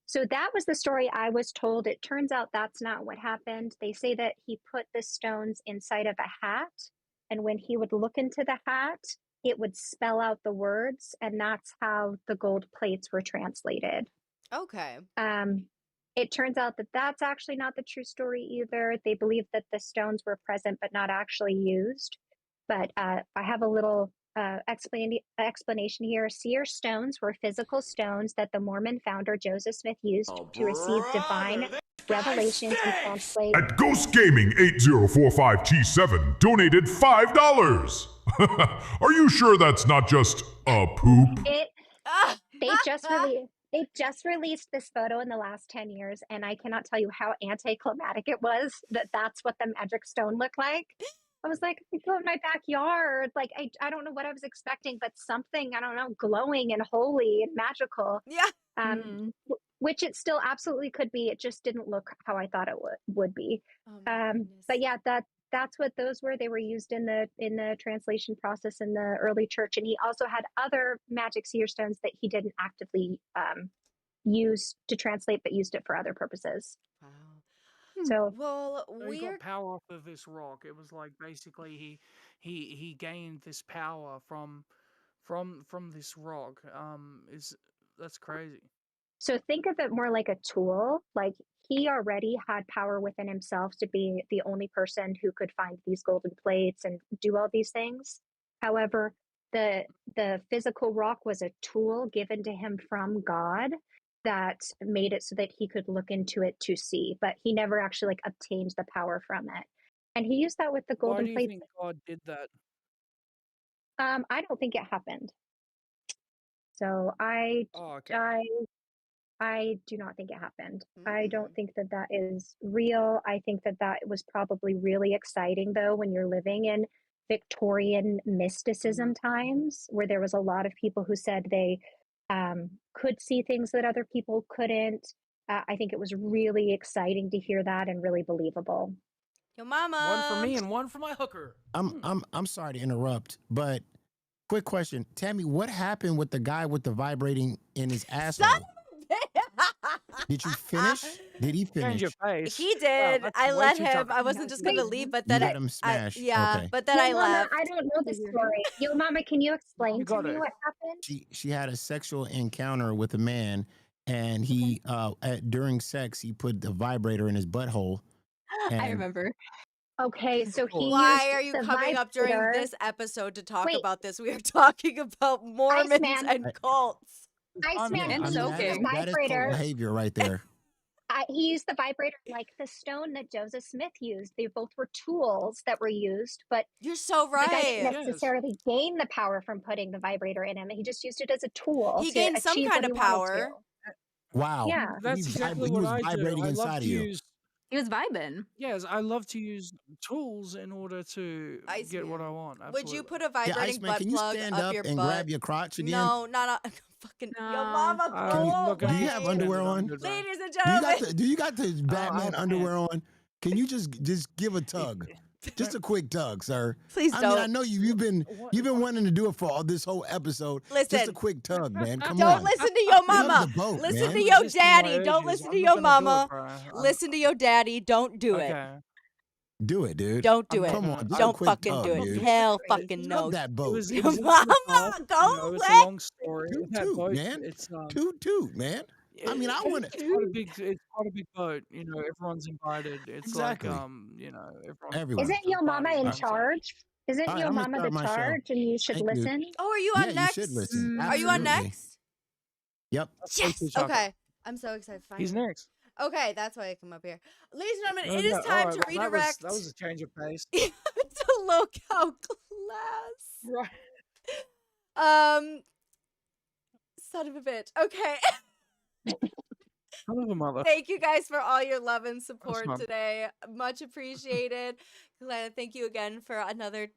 Speaker 3: So that was the story I was told. It turns out that's not what happened. They say that he put the stones inside of a hat, and when he would look into the hat, it would spell out the words, and that's how the gold plates were translated.
Speaker 2: Okay.
Speaker 3: It turns out that that's actually not the true story either. They believe that the stones were present but not actually used. But I have a little explanation here. Seer stones were physical stones that the Mormon founder Joseph Smith used to receive divine revelations and translate.
Speaker 6: At Ghost Gaming 8045T7 donated $5. Are you sure that's not just a poop?
Speaker 3: They just released this photo in the last 10 years, and I cannot tell you how anticlimactic it was that that's what the magic stone looked like. I was like, I go in my backyard. Like, I don't know what I was expecting, but something, I don't know, glowing and holy and magical.
Speaker 2: Yeah.
Speaker 3: Which it still absolutely could be. It just didn't look how I thought it would be.
Speaker 2: Oh,
Speaker 3: but yeah, that's what those were. They were used in the translation process in the early church. And he also had other magic seer stones that he didn't actively use to translate, but used it for other purposes.
Speaker 2: Wow.
Speaker 3: So,
Speaker 2: well,
Speaker 5: he got power off of this rock. It was like basically he gained this power from this rock. That's crazy.
Speaker 3: So think of it more like a tool. Like he already had power within himself to be the only person who could find these golden plates and do all these things. However, the physical rock was a tool given to him from God that made it so that he could look into it to see, but he never actually like obtained the power from it. And he used that with the golden plates.
Speaker 5: Why do you think God did that?
Speaker 3: I don't think it happened. So I do not think it happened. I don't think that that is real. I think that that was probably really exciting, though, when you're living in Victorian mysticism times, where there was a lot of people who said they could see things that other people couldn't. I think it was really exciting to hear that and really believable.
Speaker 2: Yo, mama.
Speaker 7: One for me and one for my hooker.
Speaker 8: I'm sorry to interrupt, but quick question, Tammy, what happened with the guy with the vibrating in his asshole? Did you finish? Did he finish?
Speaker 5: Change your face.
Speaker 2: He did.
Speaker 5: Wow,
Speaker 2: I
Speaker 5: way
Speaker 2: let
Speaker 5: too
Speaker 2: him.
Speaker 5: tough.
Speaker 2: I wasn't just gonna leave, but then
Speaker 8: let him smash.
Speaker 2: yeah,
Speaker 8: Okay.
Speaker 2: but then
Speaker 3: Yo,
Speaker 2: I
Speaker 3: Mama,
Speaker 2: left.
Speaker 3: I don't know the story. Yo, Mama, can you explain to me what happened?
Speaker 8: She had a sexual encounter with a man, and he during sex he put the vibrator in his butthole.
Speaker 4: I remember.
Speaker 3: Okay, so he
Speaker 2: Why
Speaker 3: used
Speaker 2: are you
Speaker 3: the
Speaker 2: coming up during
Speaker 3: vibrator.
Speaker 2: this episode to talk
Speaker 3: Wait.
Speaker 2: about this? We are talking about Mormons
Speaker 3: Iceman.
Speaker 2: and cults.
Speaker 3: Iceman,
Speaker 4: And
Speaker 3: he used
Speaker 4: soaking.
Speaker 3: the
Speaker 8: That is called
Speaker 3: vibrator.
Speaker 8: behavior right there.
Speaker 3: He used the vibrator like the stone that Joseph Smith used. They both were tools that were used, but
Speaker 2: You're so
Speaker 3: the guy
Speaker 2: right.
Speaker 3: didn't necessarily gain the power from putting the vibrator in him. He just used it as a tool.
Speaker 2: He
Speaker 3: to
Speaker 2: gained some
Speaker 3: achieve
Speaker 2: kind
Speaker 3: what
Speaker 2: of
Speaker 3: he wanted
Speaker 2: power.
Speaker 3: to.
Speaker 8: Wow.
Speaker 3: Yeah.
Speaker 5: That's exactly what I do.
Speaker 8: vibrating
Speaker 5: I
Speaker 8: inside
Speaker 5: love
Speaker 8: of
Speaker 5: to
Speaker 8: you.
Speaker 5: use.
Speaker 4: He was vibing.
Speaker 5: Yes, I love to use tools in order to get what I want.
Speaker 2: Would you
Speaker 5: Absolutely.
Speaker 2: put a
Speaker 8: Yeah,
Speaker 2: vibrating
Speaker 8: Iceman,
Speaker 2: butt
Speaker 8: can you
Speaker 2: plug
Speaker 8: stand
Speaker 2: up
Speaker 8: up
Speaker 2: your
Speaker 8: and
Speaker 2: butt?
Speaker 8: grab your crotch again?
Speaker 2: No, not a fucking. Yo,
Speaker 4: No.
Speaker 2: mama,
Speaker 5: Can you-
Speaker 2: go
Speaker 5: look,
Speaker 8: Do you
Speaker 2: away.
Speaker 8: have underwear on?
Speaker 5: Good, bro.
Speaker 2: Ladies and
Speaker 8: Do you got
Speaker 2: gentlemen.
Speaker 8: the Batman
Speaker 5: have
Speaker 8: underwear on? Can you just give a tug? Just a quick tug, sir.
Speaker 2: Please
Speaker 8: I mean, I
Speaker 2: don't.
Speaker 8: know you've been wanting to do it for all this whole episode. Just a
Speaker 2: Listen.
Speaker 8: quick tug, man. Come
Speaker 2: Don't
Speaker 8: on.
Speaker 2: listen to your mama.
Speaker 8: the boat,
Speaker 2: Listen
Speaker 8: man.
Speaker 2: to your
Speaker 5: Resisting my
Speaker 2: daddy. Don't
Speaker 5: urges.
Speaker 2: listen
Speaker 5: I'm
Speaker 2: to
Speaker 5: not
Speaker 2: your
Speaker 5: gonna do it,
Speaker 2: mama.
Speaker 5: bro. I'm-
Speaker 2: Listen to your daddy. Don't do it.
Speaker 5: Okay.
Speaker 8: Do it, dude.
Speaker 2: Don't do it.
Speaker 8: Come on, just a
Speaker 2: Don't
Speaker 8: quick
Speaker 2: fucking
Speaker 8: tug,
Speaker 2: do it.
Speaker 8: dude.
Speaker 2: Hell
Speaker 5: It-
Speaker 2: fucking
Speaker 8: Tug
Speaker 2: no.
Speaker 8: that
Speaker 5: It
Speaker 8: boat.
Speaker 5: was,
Speaker 2: Your
Speaker 5: it was in the
Speaker 2: mama,
Speaker 5: past,
Speaker 2: go
Speaker 5: it's a
Speaker 2: away.
Speaker 5: long story.
Speaker 8: Toot,
Speaker 5: That
Speaker 8: toot,
Speaker 5: boat,
Speaker 8: man.
Speaker 5: it's
Speaker 8: Toot, man. I mean, I want
Speaker 5: it's quite a big boat. You know, everyone's invited. It's
Speaker 8: Exactly.
Speaker 5: like you know, everyone.
Speaker 8: Everyone.
Speaker 3: Isn't Yo Mama in charge? Isn't
Speaker 8: All right,
Speaker 3: Yo
Speaker 8: I'm gonna
Speaker 3: Mama
Speaker 8: start
Speaker 3: the
Speaker 8: my show.
Speaker 3: charge and you should
Speaker 8: Thank you.
Speaker 3: listen?
Speaker 2: Oh, are you
Speaker 8: Yeah,
Speaker 2: on
Speaker 8: you
Speaker 2: next?
Speaker 8: should listen.
Speaker 2: Are you on
Speaker 8: Absolutely.
Speaker 2: next?
Speaker 8: Yep.
Speaker 2: Yes.
Speaker 5: Tucker.
Speaker 2: Okay. I'm so excited.
Speaker 5: He's
Speaker 2: Finally.
Speaker 5: next.
Speaker 2: Okay, that's why I come up here. Ladies and gentlemen,
Speaker 5: Oh,
Speaker 2: it is
Speaker 5: yeah,
Speaker 2: time
Speaker 5: alright,
Speaker 2: to redirect
Speaker 5: That was a change of pace.
Speaker 2: to Locale class.
Speaker 5: Right.
Speaker 2: Son of a bitch. Okay.
Speaker 5: Son of a mother.
Speaker 2: Thank you guys for all your love and support
Speaker 5: fun.
Speaker 2: today. Much appreciated. Glenn, thank you again for another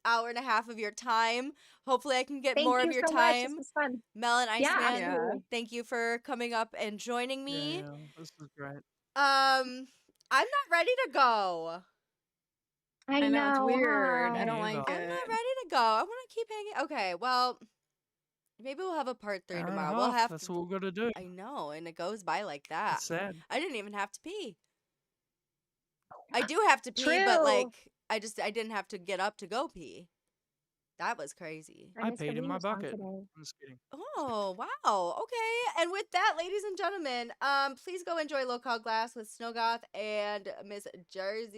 Speaker 2: hour and a half of your time. Hopefully I can get
Speaker 3: Thank
Speaker 2: more
Speaker 3: you
Speaker 2: of your
Speaker 3: so much. This
Speaker 2: time.
Speaker 3: was fun.
Speaker 2: Mel and
Speaker 3: Yeah,
Speaker 2: Iceman,
Speaker 4: Yeah.
Speaker 3: absolutely.
Speaker 2: thank you for coming up and joining me.
Speaker 5: Yeah, this is great.
Speaker 2: I'm not ready to go.
Speaker 3: I
Speaker 4: I know, it's
Speaker 3: know,
Speaker 4: weird.
Speaker 3: huh?
Speaker 4: I don't
Speaker 5: Me
Speaker 4: like
Speaker 5: either.
Speaker 2: I'm not
Speaker 4: it.
Speaker 2: ready to go. I want to keep hanging. Okay, well, maybe we'll have a part 3
Speaker 5: Hour and a
Speaker 2: tomorrow. We'll
Speaker 5: half.
Speaker 2: have
Speaker 5: That's
Speaker 2: to.
Speaker 5: what we're gonna do.
Speaker 2: I know, and it goes by like that.
Speaker 5: It's sad.
Speaker 2: I didn't even have to pee. I do have to pee, but
Speaker 3: True.
Speaker 2: like I didn't have to get up to go pee. That was crazy.
Speaker 3: I
Speaker 5: I
Speaker 3: missed the
Speaker 5: peed in my
Speaker 3: wiener song
Speaker 5: bucket.
Speaker 3: today.
Speaker 5: I'm just kidding.
Speaker 2: Oh, wow. Okay. And with that, ladies and gentlemen, please go enjoy Local Glass with Snowgoth and Miss Jersey.